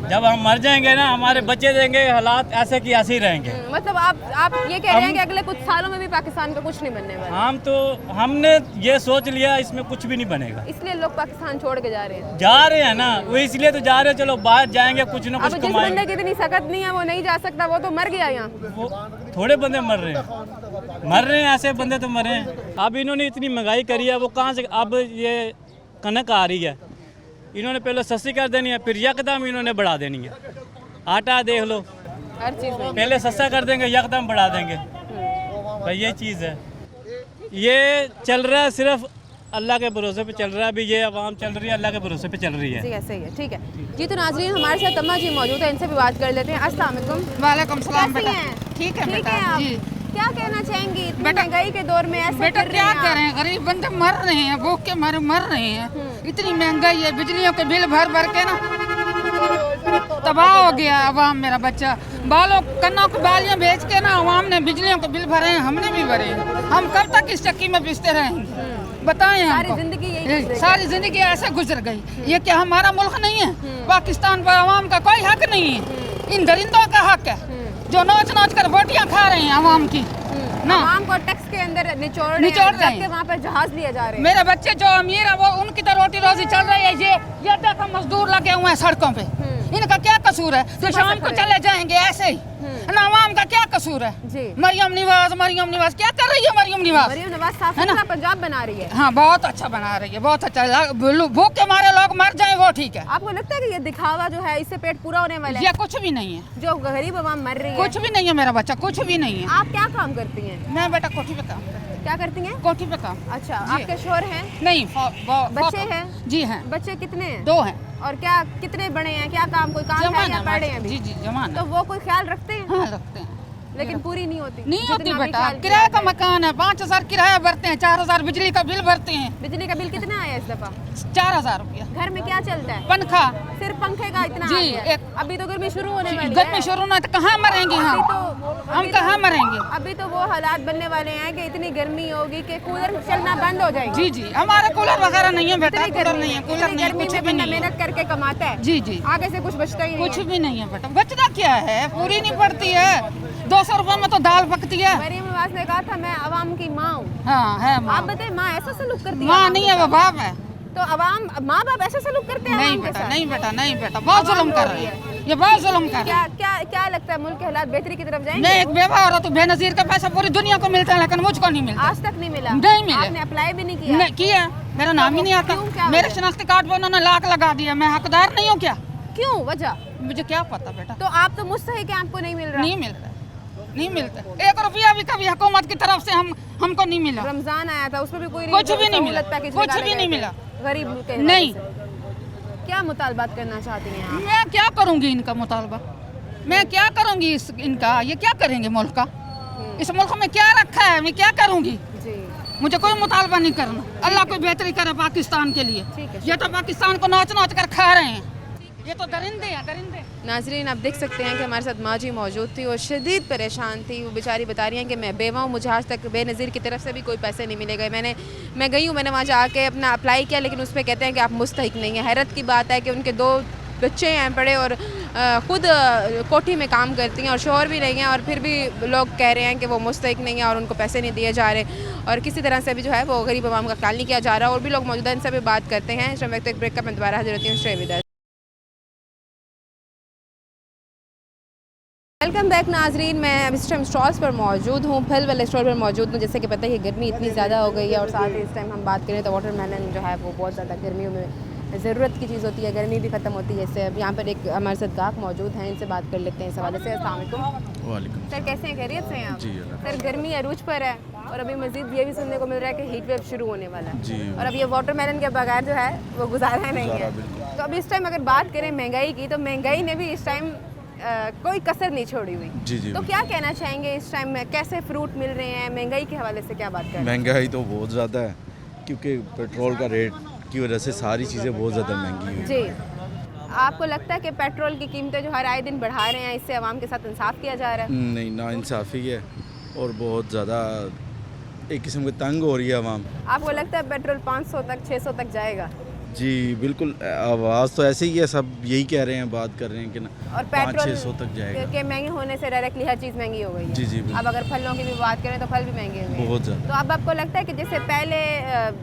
जब हम मर जाएंगे ना, हमारे बच्चे देंगे, हालात ऐसे की ऐसे ही रहेंगे।
मतलब आप ये कह रहे हैं कि अगले कुछ सालों में भी पाकिस्तान का कुछ नहीं बनने वाला?
हमने ये सोच लिया इसमें कुछ भी नहीं बनेगा,
इसलिए लोग पाकिस्तान छोड़ के जा रहे हैं
ना, वो इसलिए तो जा रहे हैं। चलो बाहर जाएंगे, कुछ ना कुछ
अब जिस बंदे की इतनी सख्त नहीं है वो नहीं जा सकता, वो तो मर गया यहाँ।
वो थोड़े बंदे मर रहे हैं, ऐसे बंदे तो मरे हैं। अब इन्होंने इतनी महंगाई करी है, वो कहाँ से, अब ये कनक आ रही है, इन्होंने पहले सस्ती कर देनी है, फिर यकदम इन्होंने बढ़ा देनी है। आटा देख लो,
हर चीज़
पहले सस्ता कर देंगे, यकदम बढ़ा देंगे। भाई ये चीज़ है, ये चल रहा है, सिर्फ अल्लाह के भरोसे पे चल रहा है। अभी ये आवाम चल रही है, अल्लाह के भरोसे पे चल रही है।
सही है, ठीक है जी। तो नाज़रीन, हमारे साथ अम्मा जी मौजूद है, इनसे भी बात कर लेते हैं। अस्सलाम वालेकुम।
वालेकुम सलाम बेटा।
ठीक है
बेटा जी।
क्या कहना चाहेंगी इतनी महंगाई के दौर में? ऐसे
बेटा क्या करें, गरीब बंदे मर रहे हैं, भूख के मारे मर रहे हैं। इतनी महंगाई है, बिजलियों के बिल भर भर के ना तबाह हो गया अवाम। मेरा बच्चा बालों कन्नों की बालियां बेच के ना अवाम ने बिजलियों के बिल भरे हैं, हमने भी भरे हैं। हम कब तक इस चक्की में पिसते रहेंगे बताएं?
सारी जिंदगी यही
सारी जिंदगी ऐसे गुजर गई। ये क्या हमारा मुल्क नहीं है? पाकिस्तान पर अवाम का कोई हक नहीं है, इन दरिंदों का हक है जो नोच नोच कर रोटियां खा रहे हैं अवाम की ना।
अवाम को टैक्स के अंदर निचोड़ रहे हैं, वहाँ पर जहाज लिए जा रहे हैं।
मेरे बच्चे जो अमीर है वो उनकी तो रोटी रोजी चल रही है। ये देखो मजदूर लगे हुए हैं सड़कों पे, इनका क्या कसूर है? तो शाम को चले जाएंगे ऐसे ही ना। अवाम का क्या कसूर है? मरियम निवाज क्या कर रही है? मरियम निवाज
साफ सुथरा पंजाब बना रही है।
हाँ, बहुत अच्छा बना रही है, बहुत अच्छा। भूख के मारे लोग मर जाए वो ठीक है।
आपको लगता है कि ये दिखावा जो है इससे पेट पूरा होने वाला है?
ये कुछ भी नहीं है,
जो गरीब अवाम मर रही है
कुछ भी नहीं है। मेरा बच्चा कुछ भी नहीं है।
आप क्या काम करती हैं?
मैं बेटा कोठी पे काम करती हूँ।
क्या करती हैं?
कोठी पे काम।
अच्छा, आपके शोहर हैं?
नहीं,
बच्चे हैं?
जी हैं।
बच्चे कितने हैं?
2 हैं।
और क्या कितने बड़े हैं? क्या काम, कोई काम है या पढ़े हैं?
जी जवान।
तो वो कोई ख्याल रखते हैं?
हाँ, रखते हैं,
लेकिन पूरी नहीं होती।
नहीं होती बेटा। किराए का मकान है, 5,000 किराया भरते हैं, 4,000 बिजली का बिल भरते हैं।
बिजली का बिल कितना आया इस दफा?
4,000 रुपया।
घर में क्या चलता है?
पंखा,
सिर्फ पंखे का इतना
जी,
आ गया।
एक
अभी तो गर्मी शुरू होने वाली है।
गर्मी शुरू ना तो कहाँ मरेंगे हम कहाँ मरेंगे?
अभी तो वो हालात बनने वाले हैं कि इतनी गर्मी होगी कि कूलर चलना बंद हो जाएगी।
जी हमारा कूलर वगैरह नहीं है बेटा, कूलर नहीं है, कूलर नहीं है,
गर्मी
कुछ
में
भी
बंदा
नहीं है।
मेहनत करके कमाता है।
जी
आगे से कुछ बचता ही नहीं
कुछ भी नहीं है बेटा। बचना क्या है, पूरी नहीं पड़ती है। 200 रुपए में तो दाल पकती है।
मरियम निवाज ने कहा था मैं अवाम की माँ हूँ।
हाँ है माँ।
आप बताए माँ ऐसा सलूक करती है?
माँ नहीं है, वो बाप है।
तो अवाम माँ बाप ऐसा सलूक करते हैं?
नहीं बेटा, नहीं बेटा, नहीं बेटा, बहुत जुल्म कर रही है ये, बहुत जुल्म कर रही है।
क्या लगता है मुल्क के हालात बेहतरी की तरफ जाएंगे?
मैं एक बेवा औरत हूँ, बेनजीर का पैसा पूरी दुनिया को मिलता है लेकिन मुझको नहीं मिलता।
आज तक नहीं मिला?
नहीं मिला।
आपने अप्लाई भी नहीं किया?
नहीं किया, मेरा नाम ही नहीं आता। मेरे शनाख्ती कार्ड पे उन्होंने लाख लगा दिया, मैं हकदार नहीं हूँ क्या?
क्यों, वजह?
मुझे क्या पता बेटा।
तो आप तो मुस्तहिक हैं, आपको नहीं मिल रहा?
नहीं मिल रहा, नहीं मिलता। 1 रुपया भी कभी हुकूमत की तरफ से हमको नहीं मिला।
रमजान आया था, उसमें भी कोई
कुछ भी नहीं मिला, कुछ भी नहीं मिला।
गरीब के
नहीं।
क्या मुतालबात करना चाहती हैं आप?
मैं क्या करूंगी इनका मुतालबा? मैं क्या करूंगी इनका? ये क्या करेंगे मुल्क का? इस मुल्क में क्या रखा है, मैं क्या करूंगी? मुझे कोई मुतालबा नहीं करना। अल्लाह कोई बेहतरी करे पाकिस्तान के लिए। ये तो पाकिस्तान को नोच नोच कर खा रहे हैं, ये तो दरिंदे हैं, दरिंदे।
नाजरीन, आप देख सकते हैं कि हमारे साथ माँ जी मौजूद थी और शदीद परेशान थी। वो बेचारी बता रही हैं कि मैं बेवा हूँ, मुझे आज तक बेनज़ीर की तरफ से भी कोई पैसे नहीं मिले गए। मैं गई हूँ, मैंने वहाँ जाके अपना अप्लाई किया, लेकिन उस पर कहते हैं कि आप मुस्तहिक नहीं हैं। हैरत की बात है कि उनके 2 बच्चे हैं बड़े और ख़ुद कोठी में काम करती हैं और शोहर भी नहीं है, और फिर भी लोग कह रहे हैं कि वो मुस्तहिक नहीं है और उनको पैसे नहीं दिए जा रहे, और किसी तरह से भी जो है वो गरीब आवाम का ख्याल नहीं किया जा रहा। और भी लोग मौजूद हैं, इनसे भी बात करते हैं। इस वक्त एक ब्रेक का मैं दोबारा हाजिर होती हूँ। Stay with us. Welcome welcome back नाजरीन। मैं अब इस टाइम स्टॉल्स पर मौजूद हूँ, फल वाले स्टॉल पर मौजूद हूँ। जैसे कि पता है कि गर्मी इतनी ज़्यादा हो गई है और साथ ही इस टाइम हम बात करें तो वाटरमेलन जो है वो बहुत ज़्यादा गर्मियों में ज़रूरत की चीज़ होती है, गर्मी भी ख़त्म होती है इससे। अब यहाँ पर एक हमारे साथ गाहक मौजूद हैं, इनसे बात कर लेते हैं इस हवाले से। अस्सलाम वालेकुम।
वालेकुम
सर कैसे हैं, खैरियत से हैं आप?
जी, अल्लाह।
सर गर्मी अरूज पर है और अभी मज़ीद ये भी सुनने को मिल रहा है कि हीट वेव शुरू होने वाला है
जी।
और अब ये वाटरमेलन के बगैर जो है वो गुजारा नहीं है। तो अब इस टाइम अगर बात करें महंगाई की तो महंगाई ने भी इस टाइम कोई कसर नहीं छोड़ी हुई।
जी जी।
तो क्या कहना चाहेंगे इस टाइम में कैसे फ्रूट मिल रहे हैं, महंगाई के हवाले से क्या बात करें?
महंगाई तो बहुत ज़्यादा है क्योंकि पेट्रोल का रेट की वजह से सारी चीज़ें बहुत ज़्यादा महंगी हुई।
जी, आपको लगता है कि पेट्रोल की कीमतें जो हर आए दिन बढ़ा रहे हैं इससे आवाम के साथ इंसाफ किया जा रहा है?
नहीं, नाइंसाफ़ी है और बहुत ज़्यादा एक किस्म की तंग हो रही है आवाम।
आपको लगता है पेट्रोल 500 तक 600 तक जाएगा?
जी बिल्कुल, आवाज़ तो ऐसे ही है, सब यही कह रहे हैं, बात कर रहे हैं कि ना
और
500-600 तक जाएगा।
के महंगे होने से डायरेक्टली हर चीज़ महंगी हो गई है।
जी जी बिल्कुल।
अब अगर फलों की भी बात करें तो फल भी महंगे हो गए
बहुत ज़्यादा।
तो अब आपको लगता है कि जैसे पहले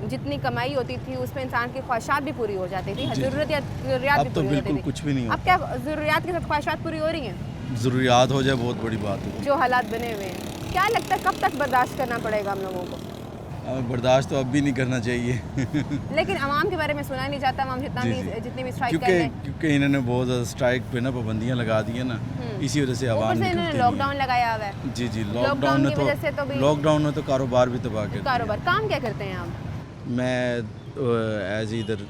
जितनी कमाई होती थी उसमें इंसान की ख्वाहिशात भी पूरी हो जाती थी,
जी।
ज़रूरियात
अब
भी
तो
पूरी
बिल्कुल
होती थी।
कुछ भी नहीं
अब क्या ज़रूरियात के साथ ख्वाहिशात पूरी हो रही हैं?
ज़रूरियात हो जाए बहुत बड़ी बात है।
जो हालात बने हुए हैं, क्या लगता है कब तक बर्दाश्त करना पड़ेगा हम लोगों को?
हमें बर्दाश्त तो अब भी नहीं करना चाहिए
लेकिन आवाम के बारे में सुना नहीं जाता, आवाम जितनी भी स्ट्राइक कर रहे हैं।
क्योंकि इन्होंने बहुत ज़्यादा स्ट्राइक पे ना पाबंदियाँ लगा दी है ना, इसी वजह से आवाम
ऊपर से इन्होंने लॉकडाउन लगाया हुआ है।
जी जी।
लॉकडाउन की वजह से तो भी
लॉकडाउन में तो कारोबार भी तबाह कर दिया।
कारोबार काम क्या करते हैं आप?
मैं एज इधर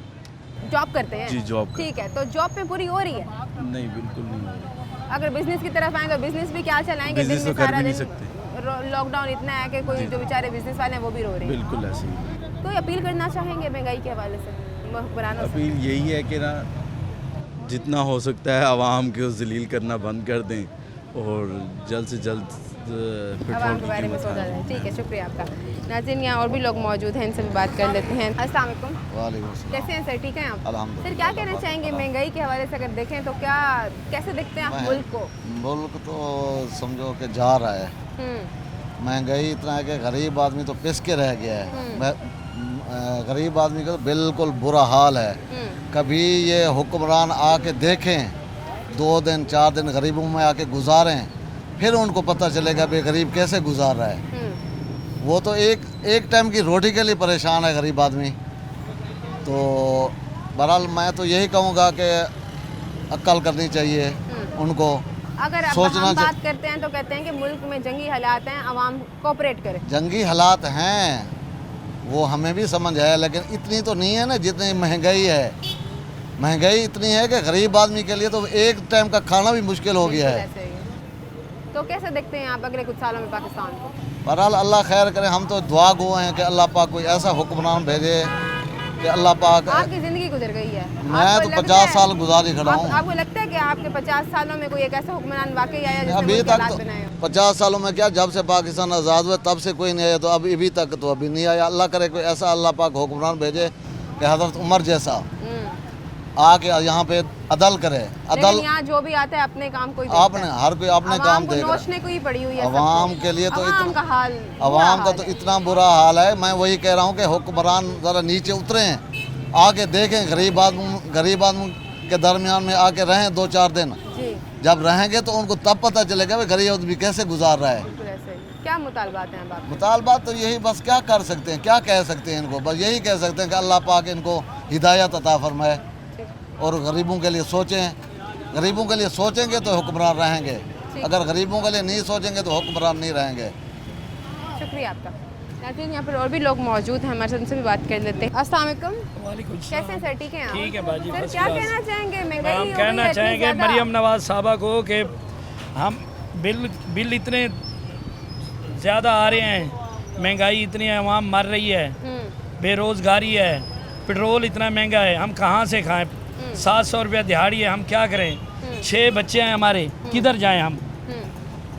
जॉब करते हैं?
जी, जॉब
ठीक है, तो जॉब पे पूरी हो रही है?
नहीं, बिल्कुल नहीं हो रही।
अगर बिजनेस की तरफ आएंगे बिजनेस भी क्या चलाएंगे?
बिजनेस
दिन
तो
में
कर
सारा
भी नहीं
दिन
सकते।
लॉकडाउन इतना है कि कोई जो बेचारे बिजनेस वाले हैं वो भी रो रहे हैं।
बिल्कुल ऐसे ही।
कोई अपील करना चाहेंगे महंगाई के हवाले से हुक्मरानों से?
अपील यही है कि ना जितना हो सकता है आवाम को जलील करना बंद कर दें और जल्द से जल्द पेट्रोल
आवाम के
की
बारे में
कीमत
सोचा
हाँ।
जाए। ठीक है, शुक्रिया आपका। नाज़रीन यहाँ और भी लोग मौजूद हैं, इनसे भी बात कर लेते हैं। अस्सलाम वालेकुम।
वालेकुम सलाम।
कैसे हैं सर, ठीक हैं आप?
अल्हम्दुलिल्लाह।
सर क्या कहना चाहेंगे महंगाई के हवाले से अगर देखें तो क्या कैसे देखते हैं आप मुल्क को?
मुल्क तो समझो कि जा रहा है, महंगाई इतना है कि गरीब आदमी तो पिस के रह गया है। गरीब आदमी का तो बिल्कुल बुरा हाल है। कभी ये हुक्मरान आके देखें, 2 दिन 4 दिन गरीबों में आके गुजारें, फिर उनको पता चलेगा भाई गरीब कैसे गुजार रहा है। वो तो एक टाइम की रोटी के लिए परेशान है गरीब आदमी। तो बहरहाल मैं तो यही कहूँगा कि अक्ल करनी चाहिए उनको।
अगर अब
सोचना
हम बात करते हैं तो कहते हैं कि मुल्क में जंगी हालात हैं, आवाम कोऑपरेट करे।
जंगी हालात हैं वो हमें भी समझ है, लेकिन इतनी तो नहीं है ना जितनी महंगाई है। महंगाई इतनी है कि गरीब आदमी के लिए तो एक टाइम का खाना भी मुश्किल हो गया है।
ऐसे ही है। तो कैसे देखते हैं आप अगले कुछ सालों में पाकिस्तान को?
बहरहाल अल्लाह खैर करे, हम तो दुआ गो हैं कि अल्लाह पाक कोई ऐसा हुक्मरान भेजे कि अल्लाह पाक।
आपकी ज़िंदगी गुजर गई है,
मैं तो 50 साल गुजारी खड़ा हूँ।
आपको लगता है कि आपके 50 सालों में कोई एक ऐसा हुक्मरान वाकई आया जिसने
अभी
मुल्क के
तक
हालात
तो
बनाए हों?
50 सालों में क्या, जब से पाकिस्तान आज़ाद हुआ तब से कोई नहीं आया, तो अभी तक तो अभी नहीं आया। अल्लाह करे कोई ऐसा अल्लाह पाक हुक्मरान भेजे कि हज़रत उमर जैसा आके यहाँ पे अदल करे। अदल
यहाँ जो भी आता है अपने काम को ही
आपने हर कोई अपने काम देगा।
नोचने को ही पड़ी हुई है
अवाम के लिए तो
अवाम का हाल,
अवाम का तो इतना बुरा हाल है। मैं वही कह रहा हूँ कि हुक्मरान ज़रा नीचे उतरे, आके देखें गरीब आदमी के दरमियान में आके रहें 2-4 दिन। जब रहेंगे तो उनको तब पता चलेगा कि गरीब आदमी कैसे गुजार रहा है।
क्या मुतालबात हैं आप?
मुतालबात तो यही, बस क्या कर सकते हैं, क्या कह सकते हैं इनको, बस यही कह सकते हैं कि अल्लाह पाक इनको हिदायत अता फरमाए और गरीबों के लिए सोचें। गरीबों के लिए सोचेंगे तो हुक्मरान रहेंगे, अगर गरीबों के लिए नहीं सोचेंगे तो हुक्मरान नहीं रहेंगे।
शुक्रिया आपका। नाज़रीन यहाँ पर और भी लोग मौजूद हैं, हमारे उनसे भी बात कर लेते हैं। अस्सलाम वालेकुम।
वालेकुम
कैसे हैं सर, ठीक हैं आप?
ठीक है बाजी,
सर
फर्स्ट
क्या
क्लास।
कहना चाहेंगे महंगाई
हम
हो गई
कहना
है इतनी
चाहेंगे
ज़्यादा?
मरियम नवाज साहबा को कि हम बिल इतने ज़्यादा आ रहे हैं, महंगाई इतनी है, आवाम मर रही है, बेरोज़गारी है, पेट्रोल इतना महंगा है, हम कहाँ से खाएं? 700 रुपया दिहाड़ी है, हम क्या करें? 6 बच्चे हैं हमारे, किधर जाएं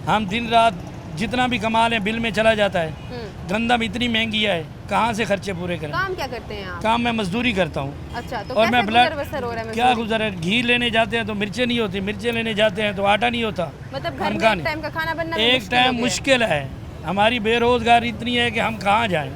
हम दिन रात जितना भी कमा लें बिल में चला जाता है। गंदम इतनी महंगी है, कहाँ से खर्चे पूरे करें?
काम क्या करते हैं आप?
काम मैं मजदूरी करता हूँ।
अच्छा, तो
और मैं ब्लड
बसर हो रहा है?
क्या गुजर है, घी लेने जाते हैं तो मिर्चें नहीं होती, मिर्चें लेने जाते हैं तो आटा नहीं होता।
मतलब घर में एक टाइम का खाना बनना
एक टाइम मुश्किल है। हमारी बेरोज़गारी इतनी है कि हम कहाँ जाएं।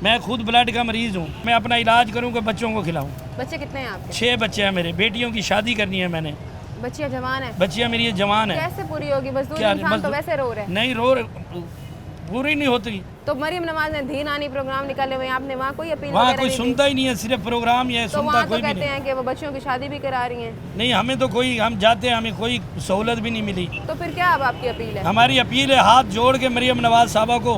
मैं खुद ब्लड का मरीज़ हूँ, मैं अपना इलाज करूँ कि बच्चों को खिलाऊँ।
बच्चे कितने हैं आपके?
6 बच्चे हैं मेरे, बेटियों की शादी करनी है मैंने,
बच्चियां जवान है,
बच्चियाँ मेरी ये जवान है,
कैसे पूरी होगी? मजदूर
क्या
इंसान तो
मजदूर-
वैसे रो रहे हैं।
नहीं रो पूरी नहीं होती।
तो मरियम नवाज ने दीन आनी प्रोग्राम निकाले हुए हैं, आपने वहाँ कोई अपील
वहाँ
वगैरह
कोई
नहीं दी?
सुनता ही नहीं है, सिर्फ प्रोग्राम ही है,
तो
सुनता
वहाँ तो
कोई भी
कहते
नहीं।
हैं कि वो बच्चियों की शादी भी करा रही हैं,
नहीं हमें तो कोई, हम जाते हैं हमें कोई सहूलत भी नहीं मिली।
तो फिर क्या अब आपकी अपील है?
हमारी अपील है हाथ जोड़ के मरियम नवाज साहबा को,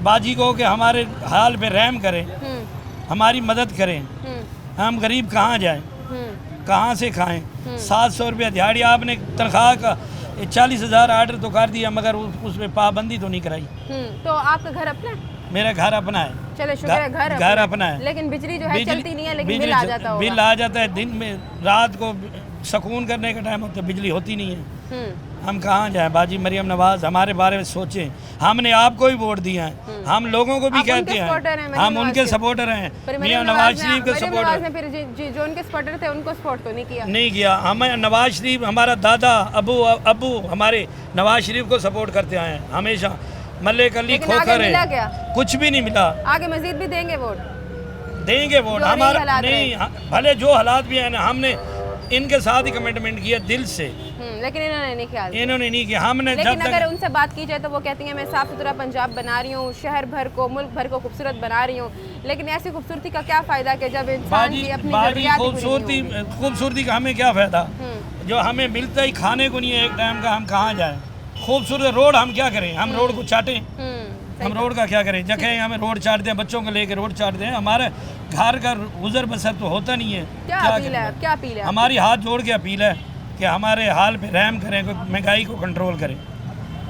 बाजी को, कि हमारे हाल पे रहम करें, हमारी मदद करें। हम गरीब कहाँ जाएं, कहाँ से खाएं? 700 रुपया दिहाड़ी, आपने तनख्वाह का 40,000 आर्डर तो कर दिया, मगर उस पर पाबंदी तो नहीं कराई।
तो आपका घर अपना है?
मेरा घर अपना है।
चले शुक्र है,
घर अपना है,
लेकिन बिजली जो है
बिजली-
चलती नहीं है, लेकिन
बिजली
बिल आ जाता होगा।
बिल आ जाता है दिन में, रात को सुकून करने का टाइम होता है, बिजली होती नहीं है। हम कहाँ जाएं? बाजी मरियम नवाज हमारे बारे में सोचें, हमने आपको ही वोट दिया है, हम लोगों को भी
आप
कहते
उनके supporter हैं,
हैं,
मरियम
हम
नवाज
उनके
के।
सपोर्टर हैं,
पर
मियां नवाज शरीफ के
मरियम नवाज
सपोर्टर
ने फिर जो उनके सपोर्टर थे उनको सपोर्ट तो नहीं किया।
नहीं किया। हमें नवाज शरीफ, हमारा दादा अबू हमारे नवाज शरीफ को सपोर्ट करते आए हैं हमेशा। मलिक अली
लेकिन आगे
खोखर
मिला
है,
क्या?
कुछ भी नहीं मिला।
आगे मजीद भी देंगे वोट?
देंगे वोट,
जो नहीं
हमारा
हालात
नहीं, भले जो हालात भी हैं ना, हमने इनके साथ ही कमिटमेंट किया दिल से,
लेकिन इन्होंने नहीं किया।
इन्होंने नहीं किया। हमने
लेकिन
जब
अगर
तक
उनसे बात की जाए तो वो कहती हैं मैं साफ़ सुथरा पंजाब बना रही हूँ, शहर भर को, मुल्क भर को खूबसूरत बना रही हूँ, लेकिन ऐसी खूबसूरती का क्या फ़ायदा कि जब इंसान की अपनी ज़रूरियात ही पूरी नहीं होंगी।
खूबसूरती का हमें क्या फ़ायदा, जो हमें मिलता ही खाने को नहीं है एक टाइम का, हम कहाँ जाएं? खूबसूरत रोड हम क्या करें? हम रोड को चाटें? हम रोड का क्या करें? जगह हमें रोड चाटते हैं, बच्चों को लेकर रोड चाटते हैं, हमारे घर का गुजर बसर तो होता नहीं है।
क्या अपील है? क्या अपील है?
हमारी हाथ जोड़ के अपील है कि हमारे हाल पे रहम करें, महंगाई को कंट्रोल करें।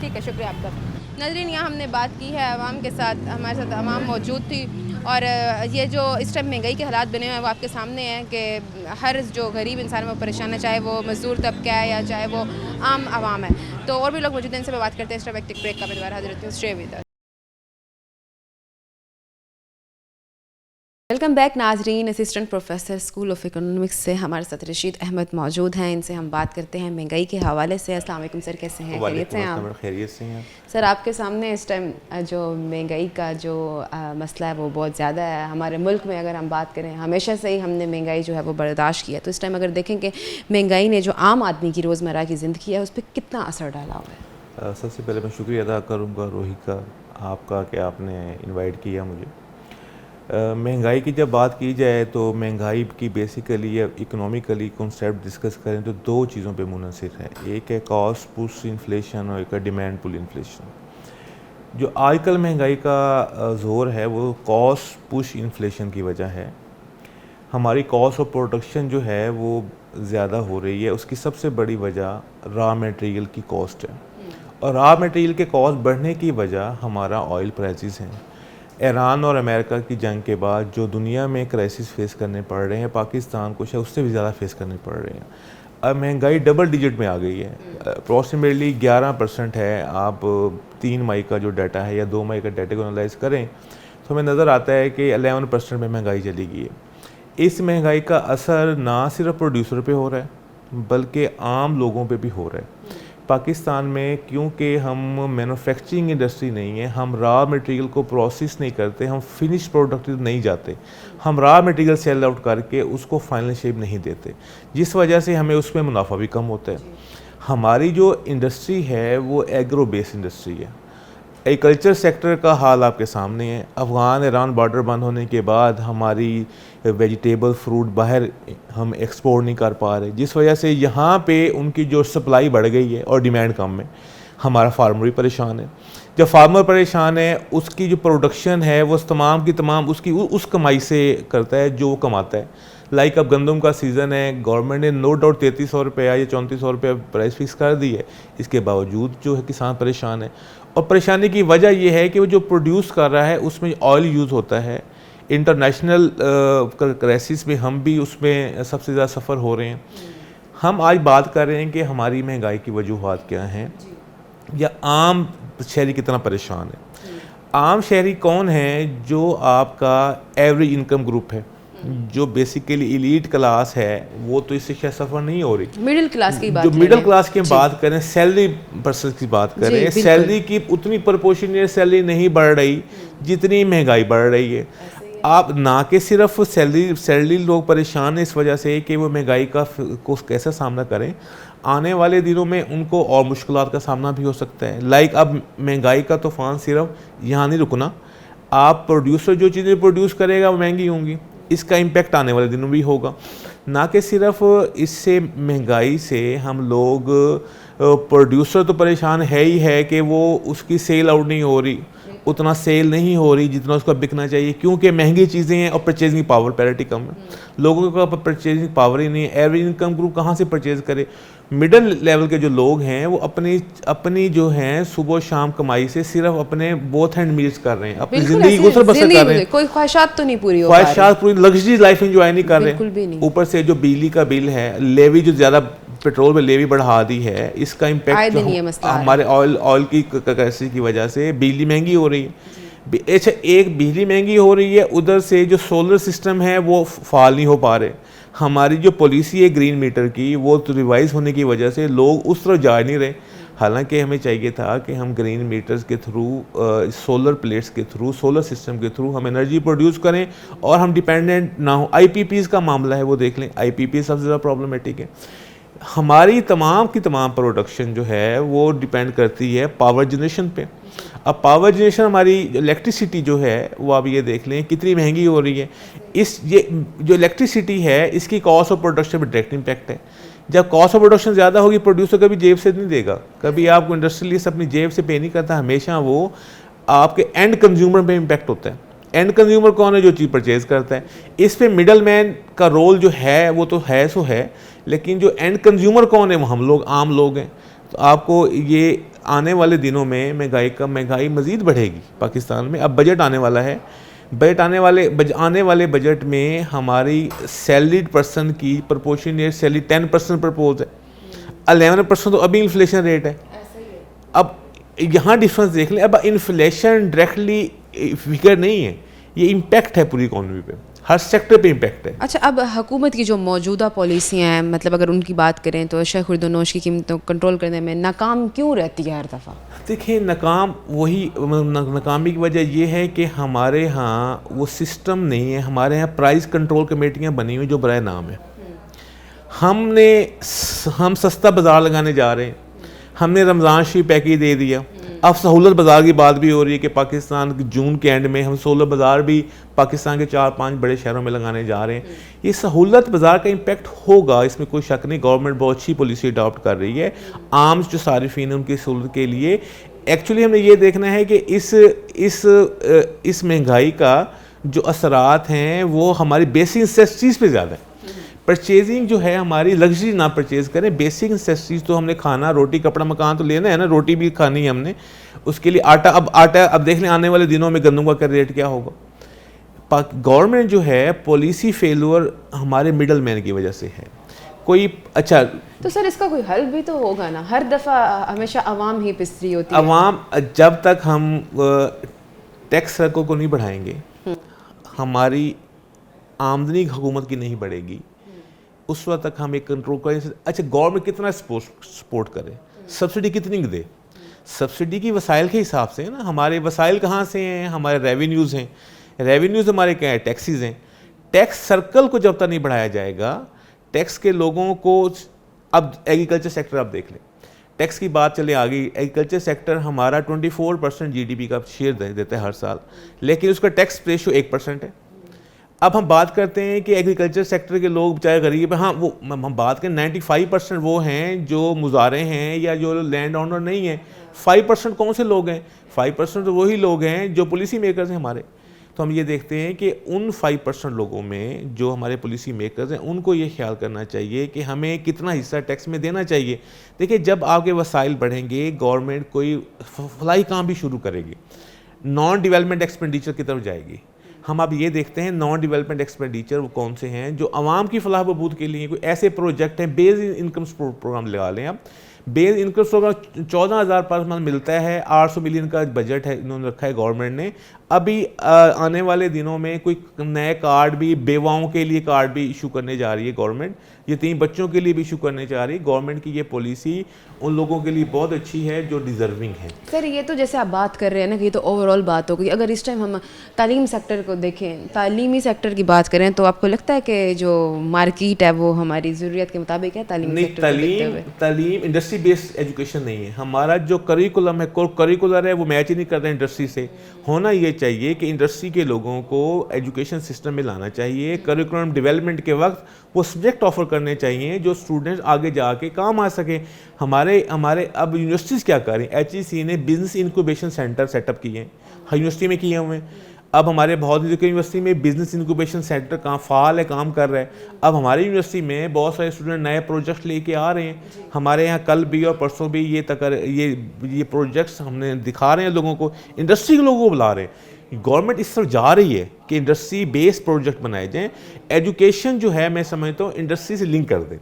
ठीक है, शुक्रिया आपका। नाज़रीन, यहाँ हमने बात की है आवाम के साथ, हमारे साथ आवाम मौजूद थी, और ये जो इस टाइम महंगाई के हालात बने हुए हैं वो आपके सामने हैं कि हर जो गरीब इंसान वो परेशान है, चाहे वो मजदूर तबका है या चाहे वो आम आवाम है। तो और भी लोग मौजूद हैं, इनसे बात करते हैं। इस टाइम एक ब्रेक का मैं दोबारा हाजिर होती हूँ। Stay with us. Welcome back नाजरीन। Assistant professor school of economics से हमारे साथ रशीद अहमद मौजूद हैं, इनसे हम बात करते हैं महंगाई के हवाले से। अस्सलाम वालेकुम सर, कैसे हैं? खैरियत से हैं आप?
खैरियत से हैं
सर। आपके सामने इस टाइम जो महंगाई का जो मसला है वो बहुत ज़्यादा है हमारे मुल्क में। अगर हम बात करें, हमेशा से ही हमने महंगाई जो है वो बर्दाश्त किया, तो इस टाइम अगर देखें कि महंगाई ने जो आम आदमी की रोज़मर्रा की ज़िंदगी है उस पर कितना असर डाला हुआ है?
सबसे पहले मैं शुक्रिया अदा करूँगा रोहित का, आपका, कि आपने इनवाइट किया मुझे। महंगाई की जब बात की जाए तो महंगाई की बेसिकली या इकोनॉमिकली कॉन्सेप्ट डिस्कस करें तो दो चीज़ों पे मुनहसर है, एक है कॉस्ट पुश इन्फ्लेशन और एक है डिमांड पुल इन्फ्लेशन। जो आजकल महंगाई का ज़ोर है वो कॉस्ट पुश इन्फ्लेशन की वजह है। हमारी कॉस्ट ऑफ प्रोडक्शन जो है वो ज़्यादा हो रही है, उसकी सबसे बड़ी वजह रॉ मटेरियल की कॉस्ट है, और रॉ मटेरियल के कॉस्ट बढ़ने की वजह हमारा ऑयल प्राइसेस हैं। ईरान और अमेरिका की जंग के बाद जो दुनिया में क्राइसिस फेस करने पड़ रहे हैं, पाकिस्तान को शायद उससे भी ज़्यादा फेस करने पड़ रहे हैं। अब महंगाई डबल डिजिट में आ गई है, अप्रॉक्सीमेटली 11% है। आप 3 मई का जो डाटा है या 2 मई का डाटा को एनालाइज करें तो हमें नज़र आता है कि 11% में महंगाई चली गई है। इस महंगाई का असर ना सिर्फ प्रोड्यूसर पे हो रहा है बल्कि आम लोगों पे भी हो रहा है। पाकिस्तान में क्योंकि हम मैन्युफैक्चरिंग इंडस्ट्री नहीं है, हम रॉ मटेरियल को प्रोसेस नहीं करते, हम फिनिश प्रोडक्ट नहीं जाते, हम रॉ मटेरियल सेल आउट करके उसको फाइनल शेप नहीं देते, जिस वजह से हमें उसमें मुनाफा भी कम होता है। हमारी जो इंडस्ट्री है वो एग्रो बेस्ड इंडस्ट्री है। एग्रीकल्चर सेक्टर का हाल आपके सामने है। अफ़गान ईरान बॉर्डर बंद होने के बाद हमारी वेजिटेबल फ्रूट बाहर हम एक्सपोर्ट नहीं कर पा रहे, जिस वजह से यहाँ पे उनकी जो सप्लाई बढ़ गई है और डिमांड कम है। हमारा फार्मर भी परेशान है। जब फार्मर परेशान है, उसकी जो प्रोडक्शन है वो तमाम की तमाम उसकी उस कमाई से करता है जो वो कमाता है। लाइक अब गंदम का सीज़न है, गवर्नमेंट ने नो डाउट 3300 रुपया या 3400 रुपया प्राइस फिक्स कर दी है, इसके बावजूद जो है किसान परेशान है। और परेशानी की वजह यह है कि वो जो प्रोड्यूस कर रहा है उसमें ऑयल यूज़ होता है। इंटरनेशनल क्राइसिस में हम भी उसमें सबसे ज़्यादा सफ़र हो रहे हैं। हम आज बात कर रहे हैं कि हमारी महंगाई की वजूहात क्या हैं या आम शहरी कितना परेशान है। आम शहरी कौन है? जो आपका एवरेज इनकम ग्रुप है, जो बेसिकली एलीट क्लास है, वो तो इससे शायद सफ़र नहीं हो रही।
मिडिल क्लास की बात,
जो मिडिल क्लास की बात करें, सैलरी पर्सन की बात करें, सैलरी की उतनी प्रोपोर्शनेट सैलरी नहीं बढ़ रही जितनी महंगाई बढ़ रही है। आप ना कि सिर्फ सैलरी लोग परेशान हैं इस वजह से कि वो महंगाई का को कैसा सामना करें, आने वाले दिनों में उनको और मुश्किलात का सामना भी हो सकता है। लाइक अब महंगाई का तूफ़ान सिर्फ यहाँ नहीं रुकना, आप प्रोड्यूसर जो चीज़ें प्रोड्यूस करेगा वो महंगी होंगी, इसका इम्पेक्ट आने वाले दिनों भी होगा। ना कि सिर्फ इससे महंगाई से हम लोग प्रोड्यूसर तो परेशान है ही है कि वो उसकी सेल आउट नहीं हो रही, उतना सेल नहीं हो रही जितना उसका बिकना चाहिए, क्योंकि महंगी चीज़ें हैं और परचेजिंग पावर पैरिटी कम है। लोगों का परचेजिंग पावर ही नहीं है। एवरेज इनकम ग्रुप कहाँ से परचेज करे? मिडिल लेवल के जो लोग हैं वो अपनी जो हैं सुबह शाम कमाई से सिर्फ अपने बोथ हैंड मील्स कर रहे हैं, अपनी ज़िंदगी गुजर बसर कर रहे हैं।
कोई ख्वाहिशात तो नहीं पूरी हो पा रही,
ख्वाहिशात पूरी, लग्जरी लाइफ एंजॉय नहीं कर
बिल्कुल भी
रहे।
नहीं।
ऊपर से जो बिजली का बिल है, लेवी जो ज़्यादा पेट्रोल में लेवी बढ़ा दी है, इसका इम्पैक्ट हमारे ऑयल की कैसी की वजह से बिजली महंगी हो रही है। अच्छा, एक बिजली महंगी हो रही है, उधर से जो सोलर सिस्टम है वो फाल नहीं हो पा रहे। हमारी जो पॉलिसी है ग्रीन मीटर की, वो तो रिवाइज होने की वजह से लोग उस तरफ जा नहीं रहे। हालांकि हमें चाहिए था कि हम ग्रीन मीटर्स के थ्रू, सोलर प्लेट्स के थ्रू, सोलर सिस्टम के थ्रू हम एनर्जी प्रोड्यूस करें और हम डिपेंडेंट ना हो। IPPs का मामला है वो देख लें, IPP सबसे ज़्यादा प्रॉब्लमेटिक है। हमारी तमाम की तमाम प्रोडक्शन जो है वो डिपेंड करती है पावर जनरेशन पे। अब पावर जनरेशन, हमारी इलेक्ट्रिसिटी जो है वो आप ये देख लें कितनी महंगी हो रही है। ये जो इलेक्ट्रिसिटी है इसकी कॉस्ट ऑफ प्रोडक्शन पर डायरेक्ट इम्पैक्ट है। जब कॉस्ट ऑफ प्रोडक्शन ज़्यादा होगी, प्रोड्यूसर कभी जेब से नहीं देगा, कभी आपको इंडस्ट्रियलिस्ट अपनी जेब से पे नहीं करता, हमेशा वो आपके एंड कंज्यूमर पे इम्पैक्ट होता है। एंड कंज्यूमर कौन है? जो चीज़ परचेज करता है। इस पे मिडल मैन का रोल जो है वो तो है सो है, लेकिन जो एंड कंज्यूमर कौन है? वो हम लोग, आम लोग हैं। तो आपको ये आने वाले दिनों में महंगाई मज़ीद बढ़ेगी पाकिस्तान में। अब बजट आने वाला है, आने वाले बजट में हमारी सैलरीड पर्सन की प्रपोर्शनेट सैलरी 10% प्रपोज है, 11% तो अभी इन्फ्लेशन रेट है। अब यहाँ डिफरेंस देख लें। अब इन्फ्लेशन डायरेक्टली फिगर नहीं है, ये इम्पैक्ट है पूरी इकॉनमी पे, हर सेक्टर पे इम्पैक्ट है।
अच्छा, अब हुकूमत की जो मौजूदा पॉलिसियाँ हैं, मतलब अगर उनकी बात करें तो अशिया खुर्द-ओ-नोश की कीमतों को कंट्रोल करने में नाकाम क्यों रहती है हर दफ़ा?
देखिए, नाकामी की वजह यह है कि हमारे यहाँ वो सिस्टम नहीं है। हमारे यहाँ प्राइस कंट्रोल कमेटियाँ बनी हुई जो बराए नाम है। हम सस्ता बाज़ार लगाने जा रहे हैं, हमने रमज़ान शरीफ पैकेज दे दिया। अब सहूलत बाज़ार की बात भी हो रही है कि पाकिस्तान जून के एंड में हम सहूलत बाज़ार भी पाकिस्तान के 4-5 बड़े शहरों में लगाने जा रहे हैं। ये सहूलत बाज़ार का इम्पैक्ट होगा, इसमें कोई शक नहीं। गवर्नमेंट बहुत अच्छी पॉलिसी अडॉप्ट कर रही है आम जो सारिफीन है उनकी सहूलत के लिए। एक्चुअली हमें ये देखना है कि इस महंगाई का जो असरात हैं वो हमारी बेसिक नेसेसिटीज़ पे ज़्यादा है। परचेजिंग जो है हमारी, लग्जरी ना परचेज करें, बेसिक नेसेसिटीज़ तो हमने खाना, रोटी, कपड़ा, मकान तो लेना है ना, रोटी भी खानी है हमने। उसके लिए आटा अब देख लें आने वाले दिनों में गंदम का रेट क्या होगा। गवर्नमेंट जो है पॉलिसी फेलुअर हमारे मिडल मैन की वजह से है। कोई अच्छा,
तो सर इसका कोई हल भी तो होगा ना? हर दफ़ा हमेशा आवाम ही पिसरी होती है।
आवाम, जब तक हम टैक्स सर्कल को नहीं बढ़ाएंगे, हमारी आमदनी हुकूमत की नहीं बढ़ेगी, उस वक्त तक हम एक कंट्रोल करें। अच्छा, गवर्नमेंट कितना सपोर्ट करे, सब्सिडी कितनी दे? सब्सिडी की वसाइल के हिसाब से है ना। हमारे वसाइल कहाँ से हैं? हमारे रेवेन्यूज़ हैं। रेवेन्यूज़ हमारे क्या है? टैक्सेस हैं। टैक्स सर्कल को जब तक नहीं बढ़ाया जाएगा, टैक्स के लोगों को, अब एग्रीकल्चर सेक्टर आप देख लें, टैक्स की बात चले आ गई। एग्रीकल्चर सेक्टर हमारा 24% GDP का शेयर देता है हर साल, लेकिन उसका टैक्स रेशियो 1% है। अब हम बात करते हैं कि एग्रीकल्चर सेक्टर के लोग चाहे गरीब हैं, हाँ वो हम बात करें 95% वो हैं जो मुजारे हैं या जो लैंड ओनर नहीं हैं। 5% कौन से लोग हैं? 5% तो वही लोग हैं जो पॉलिसी मेकर्स हैं हमारे। तो हम ये देखते हैं कि उन 5% लोगों में जो हमारे पॉलिसी मेकर्स हैं, उनको ये ख्याल करना चाहिए कि हमें कितना हिस्सा टैक्स में देना चाहिए। देखिए, जब आपके वसाइल बढ़ेंगे, गवर्नमेंट कोई फलाही काम भी शुरू करेगी, नॉन डेवलपमेंट एक्सपेंडिचर की तरफ जाएगी। हम अब ये देखते हैं नॉन डेवलपमेंट एक्सपेंडिचर वो कौन से हैं जो आवाम की फलाह बहबूद के लिए कोई ऐसे प्रोजेक्ट हैं। बेस इनकम प्रोग्राम लगा लें आप, base income source 14,000 per month मिलता है, 800 मिलियन का बजट है इन्होंने रखा है गवर्नमेंट ने। अभी आने वाले दिनों में कोई नए कार्ड भी, बेवाओं के लिए कार्ड भी इशू करने जा रही है गवर्नमेंट, यतीम बच्चों के लिए भी इशू करने जा रही है गवर्नमेंट की। ये पॉलिसी उन लोगों के लिए बहुत अच्छी है जो डिजर्विंग है।
सर ये तो जैसे आप बात कर रहे हैं ना कि ये तो ओवरऑल बात हो गई। अगर इस टाइम हम तालीम सेक्टर को देखें, तालीमी सेक्टर की बात करें, तो आपको लगता है कि जो मार्केट है वो हमारी ज़रूरत के मुताबिक है?
तालीम इंडस्ट्री बेस्ड एजुकेशन नहीं है। हमारा जो करिकुलम है, करिकुलर है, वो मैच ही नहीं करता इंडस्ट्री से। होना ये चाहिए कि इंडस्ट्री के लोगों को एजुकेशन सिस्टम में लाना चाहिए। करिकुलम डेवलपमेंट के वक्त वो सब्जेक्ट ऑफर करने चाहिए जो स्टूडेंट्स आगे जाके काम आ सके। हमारे अब यूनिवर्सिटीज़ क्या कर रही हैं, HEC ने बिजनेस इंक्यूबेशन सेंटर सेटअप किए हैं, यूनिवर्सिटी में किए हुए हैं। अब हमारे बहुत यूनिवर्सिटी में बिजनेस इंक्यूबेशन सेंटर काम फ़ाल है, काम कर रहा है। अब हमारी यूनिवर्सिटी में बहुत सारे स्टूडेंट नए प्रोजेक्ट लेके आ रहे हैं। हमारे यहाँ कल भी और परसों भी ये प्रोजेक्ट्स हमने दिखा रहे हैं लोगों को, इंडस्ट्री के लोगों को बुला रहे हैं। गवर्नमेंट इस तरफ जा रही है कि इंडस्ट्री बेस्ड प्रोजेक्ट बनाए जाएँ। एजुकेशन जो है मैं समझता हूँ इंडस्ट्री से लिंक कर दें।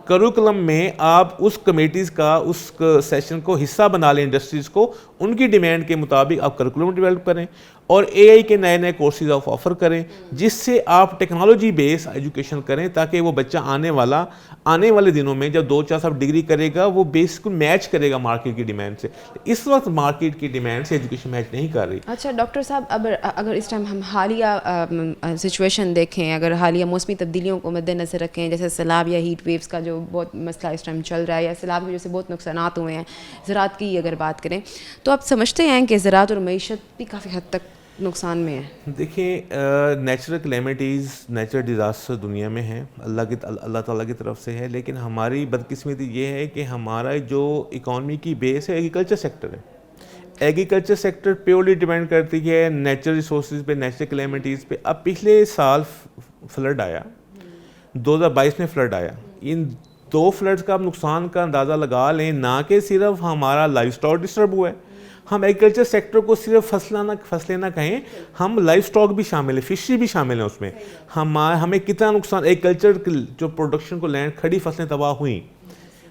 करिकुलम में आप उस कमेटीज़ का, उस सेशन को हिस्सा बना लें, इंडस्ट्रीज़ को उनकी डिमांड के मुताबिक आप करिकुलम डेवलप करें और AI के नए नए कोर्सेज आप ऑफ़र करें, जिससे आप टेक्नोलॉजी बेस्ड एजुकेशन करें, ताकि वो बच्चा आने वाले दिनों में जब 2-4 साल डिग्री करेगा वो बेसिकली मैच करेगा मार्केट की डिमांड से। इस वक्त मार्केट की डिमांड से एजुकेशन मैच नहीं कर रही।
अच्छा डॉक्टर साहब, अगर इस टाइम हम हालिया सिचुएशन देखें, अगर हालिया मौसमी तब्दीलियों को मद्देनज़र रखें, जैसे सैलाब या हीट वेव्स का जो बहुत मसला इस टाइम चल रहा है, या सैलाब की वजह से बहुत नुकसानात हुए हैं, ज़राअत की अगर बात करें, तो आप समझते हैं कि ज़राअत और मईशत भी काफ़ी हद तक नुकसान में है?
देखिए, नेचुरल कैलेमिटीज़, नेचुरल डिज़ास्टर दुनिया में है, अल्लाह ताला की तरफ से है। लेकिन हमारी बदकिस्मती ये है कि हमारा जो इकॉनमी की बेस है एग्रीकल्चर सेक्टर है। एग्रीकल्चर सेक्टर प्योरली डिपेंड करती है नेचुरल रिसोर्सेज पे, नेचुरल कैलेमिटीज़ पे। अब पिछले साल फ्लड आया, 2022 में फ्लड आया। इन 2 फ्लड्स का आप नुकसान का अंदाज़ा लगा लें। ना कि सिर्फ हमारा लाइफ स्टॉक डिस्टर्ब हुआ है, हम एग्रीकल्चर सेक्टर को सिर्फ फसलें ना कहें, हम लाइफ स्टॉक भी शामिल है, फिशरी भी शामिल है उसमें। हमें कितना नुकसान, एग्रीकल्चर जो प्रोडक्शन को लैंड, खड़ी फसलें तबाह हुई,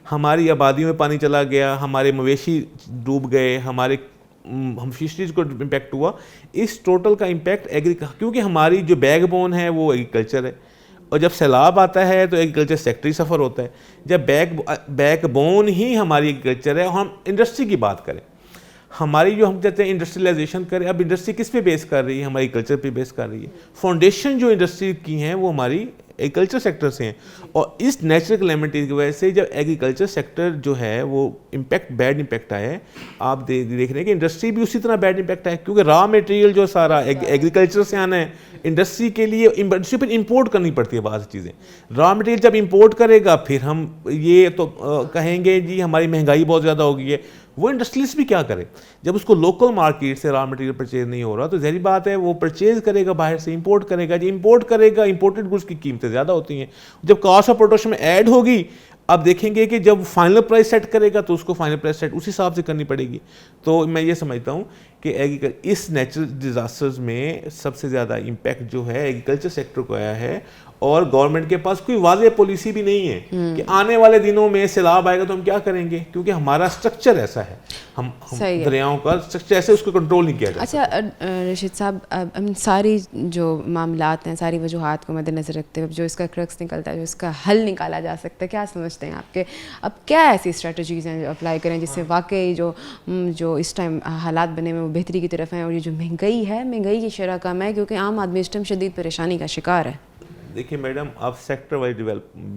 हमारी आबादियों में पानी चला गया, हमारे मवेशी डूब गए, हम फिशरीज को इम्पेक्ट हुआ। इस टोटल का इम्पैक्ट क्योंकि हमारी जो बैकबोन है वो एग्रीकल्चर है, और जब सैलाब आता है तो एग्रीकल्चर सेक्टर ही सफ़र होता है। जब बैकबोन ही हमारी एग्रीकल्चर है। हम इंडस्ट्री की बात करें, हमारी जो हम चाहते हैं इंडस्ट्रियलाइजेशन करें, अब इंडस्ट्री किस पे बेस कर रही है? हमारी कल्चर पे बेस कर रही है। फाउंडेशन जो इंडस्ट्री की हैं वो हमारी एग्रीकल्चर सेक्टर से हैं। और इस नेचुरल कैलेमिटी की वजह से जब एग्रीकल्चर सेक्टर जो है वो बैड इम्पैक्ट आया है, आप देख रहे हैं कि इंडस्ट्री भी उसी तरह बैड इम्पैक्ट आया, क्योंकि रॉ मटेरियल जो सारा एग्रीकल्चर से आना है, इंडस्ट्री के लिए इंडस्ट्री पर इंपोर्ट करनी पड़ती है बहुत सी चीज़ें। रॉ मटेरियल जब इंपोर्ट करेगा फिर हम ये तो कहेंगे जी हमारी महंगाई बहुत ज़्यादा हो गई है। वो इंडस्ट्रियलिस्ट भी क्या करे, जब उसको लोकल मार्केट से रॉ मटेरियल परचेज नहीं हो रहा तो ज़ाहिर बात है वो परचेज करेगा, बाहर से इंपोर्ट करेगा। जो इंपोर्ट करेगा, इंपोर्टेड गुड्स की कीमतें ज़्यादा होती हैं। जब कॉस्ट ऑफ प्रोडक्शन में ऐड होगी, अब देखेंगे कि जब फाइनल प्राइस सेट करेगा तो उसको फाइनल प्राइस सेट उस हिसाब से करनी पड़ेगी। तो मैं ये समझता हूँ कि इस नेचुरल डिज़ास्टर्स में सबसे ज़्यादा इम्पैक्ट जो है एग्रीकल्चर सेक्टर को आया है, और गवर्नमेंट के पास कोई वाज़ेह पॉलिसी भी नहीं है कि आने वाले दिनों में सैलाब आएगा तो हम क्या करेंगे, क्योंकि हमारा स्ट्रक्चर ऐसा है, हम दरियाओं का स्ट्रक्चर ऐसे, उसको कंट्रोल नहीं किया जाता।
अच्छा रशीद साहब, हम सारी जो मामलात हैं, सारी वजूहात को मद्देनज़र रखते हुए जो इसका क्रक्स निकलता है, जो इसका हल निकाला जा सकता है, क्या समझते हैं आपके? अब क्या ऐसी स्ट्रेटजीज़ हैं जो अप्लाई करें जिससे वाकई जो इस टाइम हालात बने हुए वो बेहतरी की तरफ हैं, और ये जो महंगाई है, महंगाई की शरह कम है, क्योंकि आम आदमी इस टाइम शदीद परेशानी का शिकार है?
देखिए मैडम, आप सेक्टर वाइज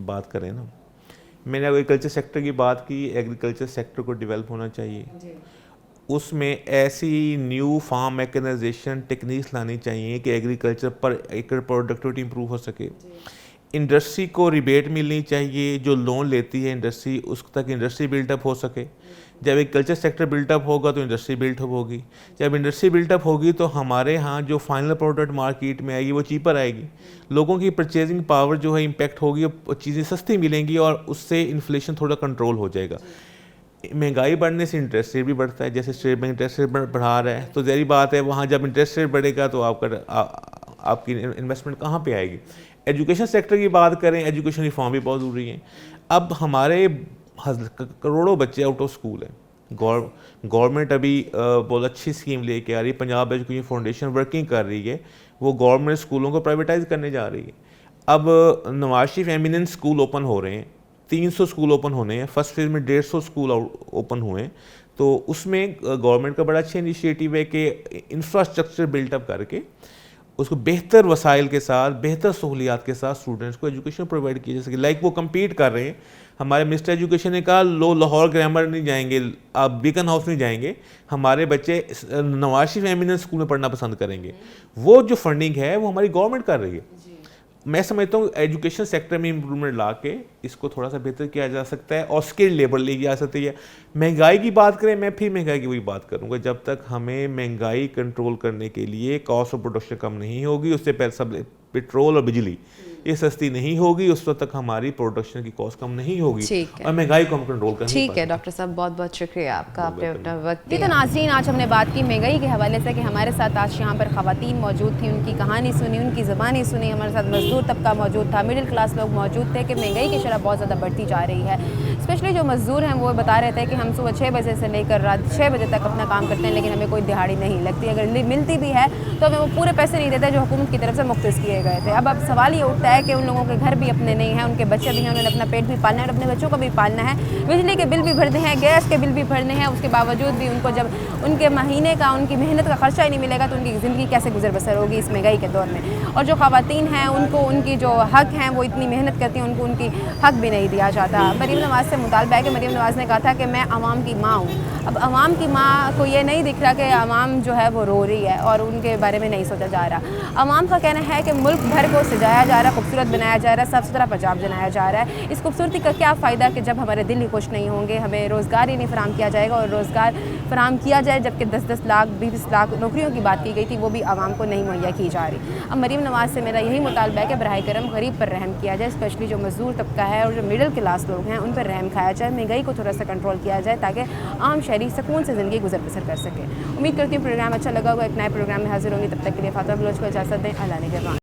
बात करें ना, मैंने एग्रीकल्चर सेक्टर की बात की, एग्रीकल्चर सेक्टर को डेवलप होना चाहिए। उसमें ऐसी न्यू फार्म मैकेनाइजेशन टेक्निक्स लानी चाहिए कि एग्रीकल्चर पर एकड़ प्रोडक्टिविटी इंप्रूव हो सके। इंडस्ट्री को रिबेट मिलनी चाहिए, जो लोन लेती है इंडस्ट्री उस तक इंडस्ट्री बिल्टअप हो सके। जब एग्रीकल्चर सेक्टर बिल्टअप होगा तो इंडस्ट्री बिल्टअप होगी। जब इंडस्ट्री बिल्टअप होगी तो हमारे यहाँ जो फाइनल प्रोडक्ट मार्केट में आएगी वो चीपर आएगी, लोगों की परचेजिंग पावर जो है इम्पैक्ट होगी, चीज़ें सस्ती मिलेंगी और उससे इन्फ्लेशन थोड़ा कंट्रोल हो जाएगा। महंगाई बढ़ने से इंटरेस्ट रेट भी बढ़ता है, जैसे स्टेट बैंक इंटरेस्ट रेट बढ़ा रहा है, तो ज़ाहिर बात है वहाँ जब इंटरेस्ट रेट बढ़ेगा तो आपकी इन्वेस्टमेंट कहाँ पे आएगी। एजुकेशन सेक्टर की बात करें, एजुकेशन रिफॉर्म भी बहुत ज़रूरी है। अब करोड़ों बच्चे आउट ऑफ स्कूल हैं। गवर्नमेंट अभी बहुत अच्छी स्कीम लेके आ रही है, पंजाब एजुकेशन फाउंडेशन वर्किंग कर रही है, वो गवर्नमेंट स्कूलों को प्राइवेटाइज करने जा रही है। अब Nawaz Sharif eminence school open हो रहे हैं, 300 स्कूल ओपन होने हैं, फर्स्ट फेज़ में 150 स्कूल ओपन हुए हैं। तो उसमें गवर्नमेंट का बड़ा अच्छा इनिशिएटिव है कि इंफ्रास्ट्रक्चर बिल्टअप करके उसको बेहतर वसाइल के साथ, बेहतर सहूलियात के साथ स्टूडेंट्स को एजुकेशन प्रोवाइड की जा सके। लाइक वो कम्पीट कर रहे हैं, हमारे मिनिस्टर एजुकेशन ने कहा लाहौर ग्रामर नहीं जाएंगे, आप बीकन हाउस नहीं जाएंगे, हमारे बच्चे नवाज शरीफ एमिनेंस स्कूल में पढ़ना पसंद करेंगे। वो जो फंडिंग है वो हमारी गवर्नमेंट कर रही है। मैं समझता हूँ एजुकेशन सेक्टर में इम्प्रूवमेंट ला के इसको थोड़ा सा बेहतर किया जा सकता है और स्किल्ड लेबर ली जा सकती है। महंगाई की बात करें, मैं फिर महंगाई की वही बात करूँगा, जब तक हमें महंगाई कंट्रोल करने के लिए कॉस्ट ऑफ प्रोडक्शन कम नहीं होगी, उससे पहले सब पेट्रोल और बिजली ये सस्ती नहीं होगी, उस वक्त तक हमारी प्रोडक्शन की कॉस्ट कम नहीं होगी और महंगाई को हम कंट्रोल कर।
ठीक है डॉक्टर साहब, बहुत बहुत शुक्रिया आपका, आपने अपना वक्त दिया। तो नाज़रीन, आज हमने बात की महंगाई के हवाले से कि हमारे साथ आज यहाँ पर ख़वातीन मौजूद थी, उनकी कहानी सुनी, उनकी ज़बानी सुनी। हमारे साथ मजदूर तबका मौजूद था, मिडिल क्लास लोग मौजूद थे कि महंगाई की शरह बहुत ज़्यादा बढ़ती जा रही है। स्पेशली जो मजदूर हैं वो बता रहे थे कि हम सुबह 6 बजे से लेकर रात 6 बजे तक अपना काम करते हैं, लेकिन हमें कोई दिहाड़ी नहीं लगती, अगर मिलती भी है तो हमें वो पूरे पैसे नहीं देते जो हुकूमत की तरफ से मुख्तस किए गए थे। अब सवाल ये उठता है कि उन लोगों के घर भी अपने नहीं हैं, उनके बच्चे भी हैं, उन्होंने अपना पेट भी पालना है और अपने बच्चों को भी पालना है, बिजली के बिल भी भरने हैं, गैस के बिल भी भरने हैं। उसके बावजूद भी उनको जब उनके महीने का, उनकी मेहनत का खर्चा ही नहीं मिलेगा तो उनकी ज़िंदगी कैसे गुजर बसर होगी इस महंगाई के दौर में। और जो ख़वातीन हैं उनको उनकी जो हक़ हैं, वो इतनी मेहनत करती हैं, उनको उनकी हक़ भी नहीं दिया जाता। मरीम नवाज़ से मुतालबा है कि मरीम नवाज़ ने कहा था कि मैं आवाम की माँ हूँ। अब आवाम की माँ को ये नहीं दिख रहा कि आवाम जो है वो रो रही है और उनके बारे में नहीं सोचा जा रहा। आवाम का कहना है कि मुल्क भर को सजाया जा रहा है, खूबसूरत बनाया जा रहा है, साफ सुथरा पंजाब बनाया जा रहा है। इस खूबसूरती का क्या फ़ायदा कि जब हमारे दिल ही खुश नहीं होंगे, हमें रोज़गार ही नहीं फराम किया जाएगा। और रोज़गार फराम किया जाए जबकि 10-10 लाख 20 लाख नौकरियों की बात की गई थी, वो भी आवाम को नहीं मुहैया की जा रही। अब मरीम नवाज़ से मेरा यही मुतालबा है कि बराए करम गरीब पर रहम किया जाए, स्पेशली जो मजदूर तबका है और जो मिडिल क्लास लोग हैं उन पर रहम खाया जाए, महंगाई को थोड़ा सा कंट्रोल किया जाए ताकि आम शहरी सुकून से ज़िंदगी गुजर बसर कर सके। उम्मीद करती हूँ प्रोग्राम अच्छा लगा होगा। एक नए प्रोग्राम में हाजिर होंगी, तब तक के लिए फातिमा बलोच को इजाज़त दें। अल्लाह निगहबान।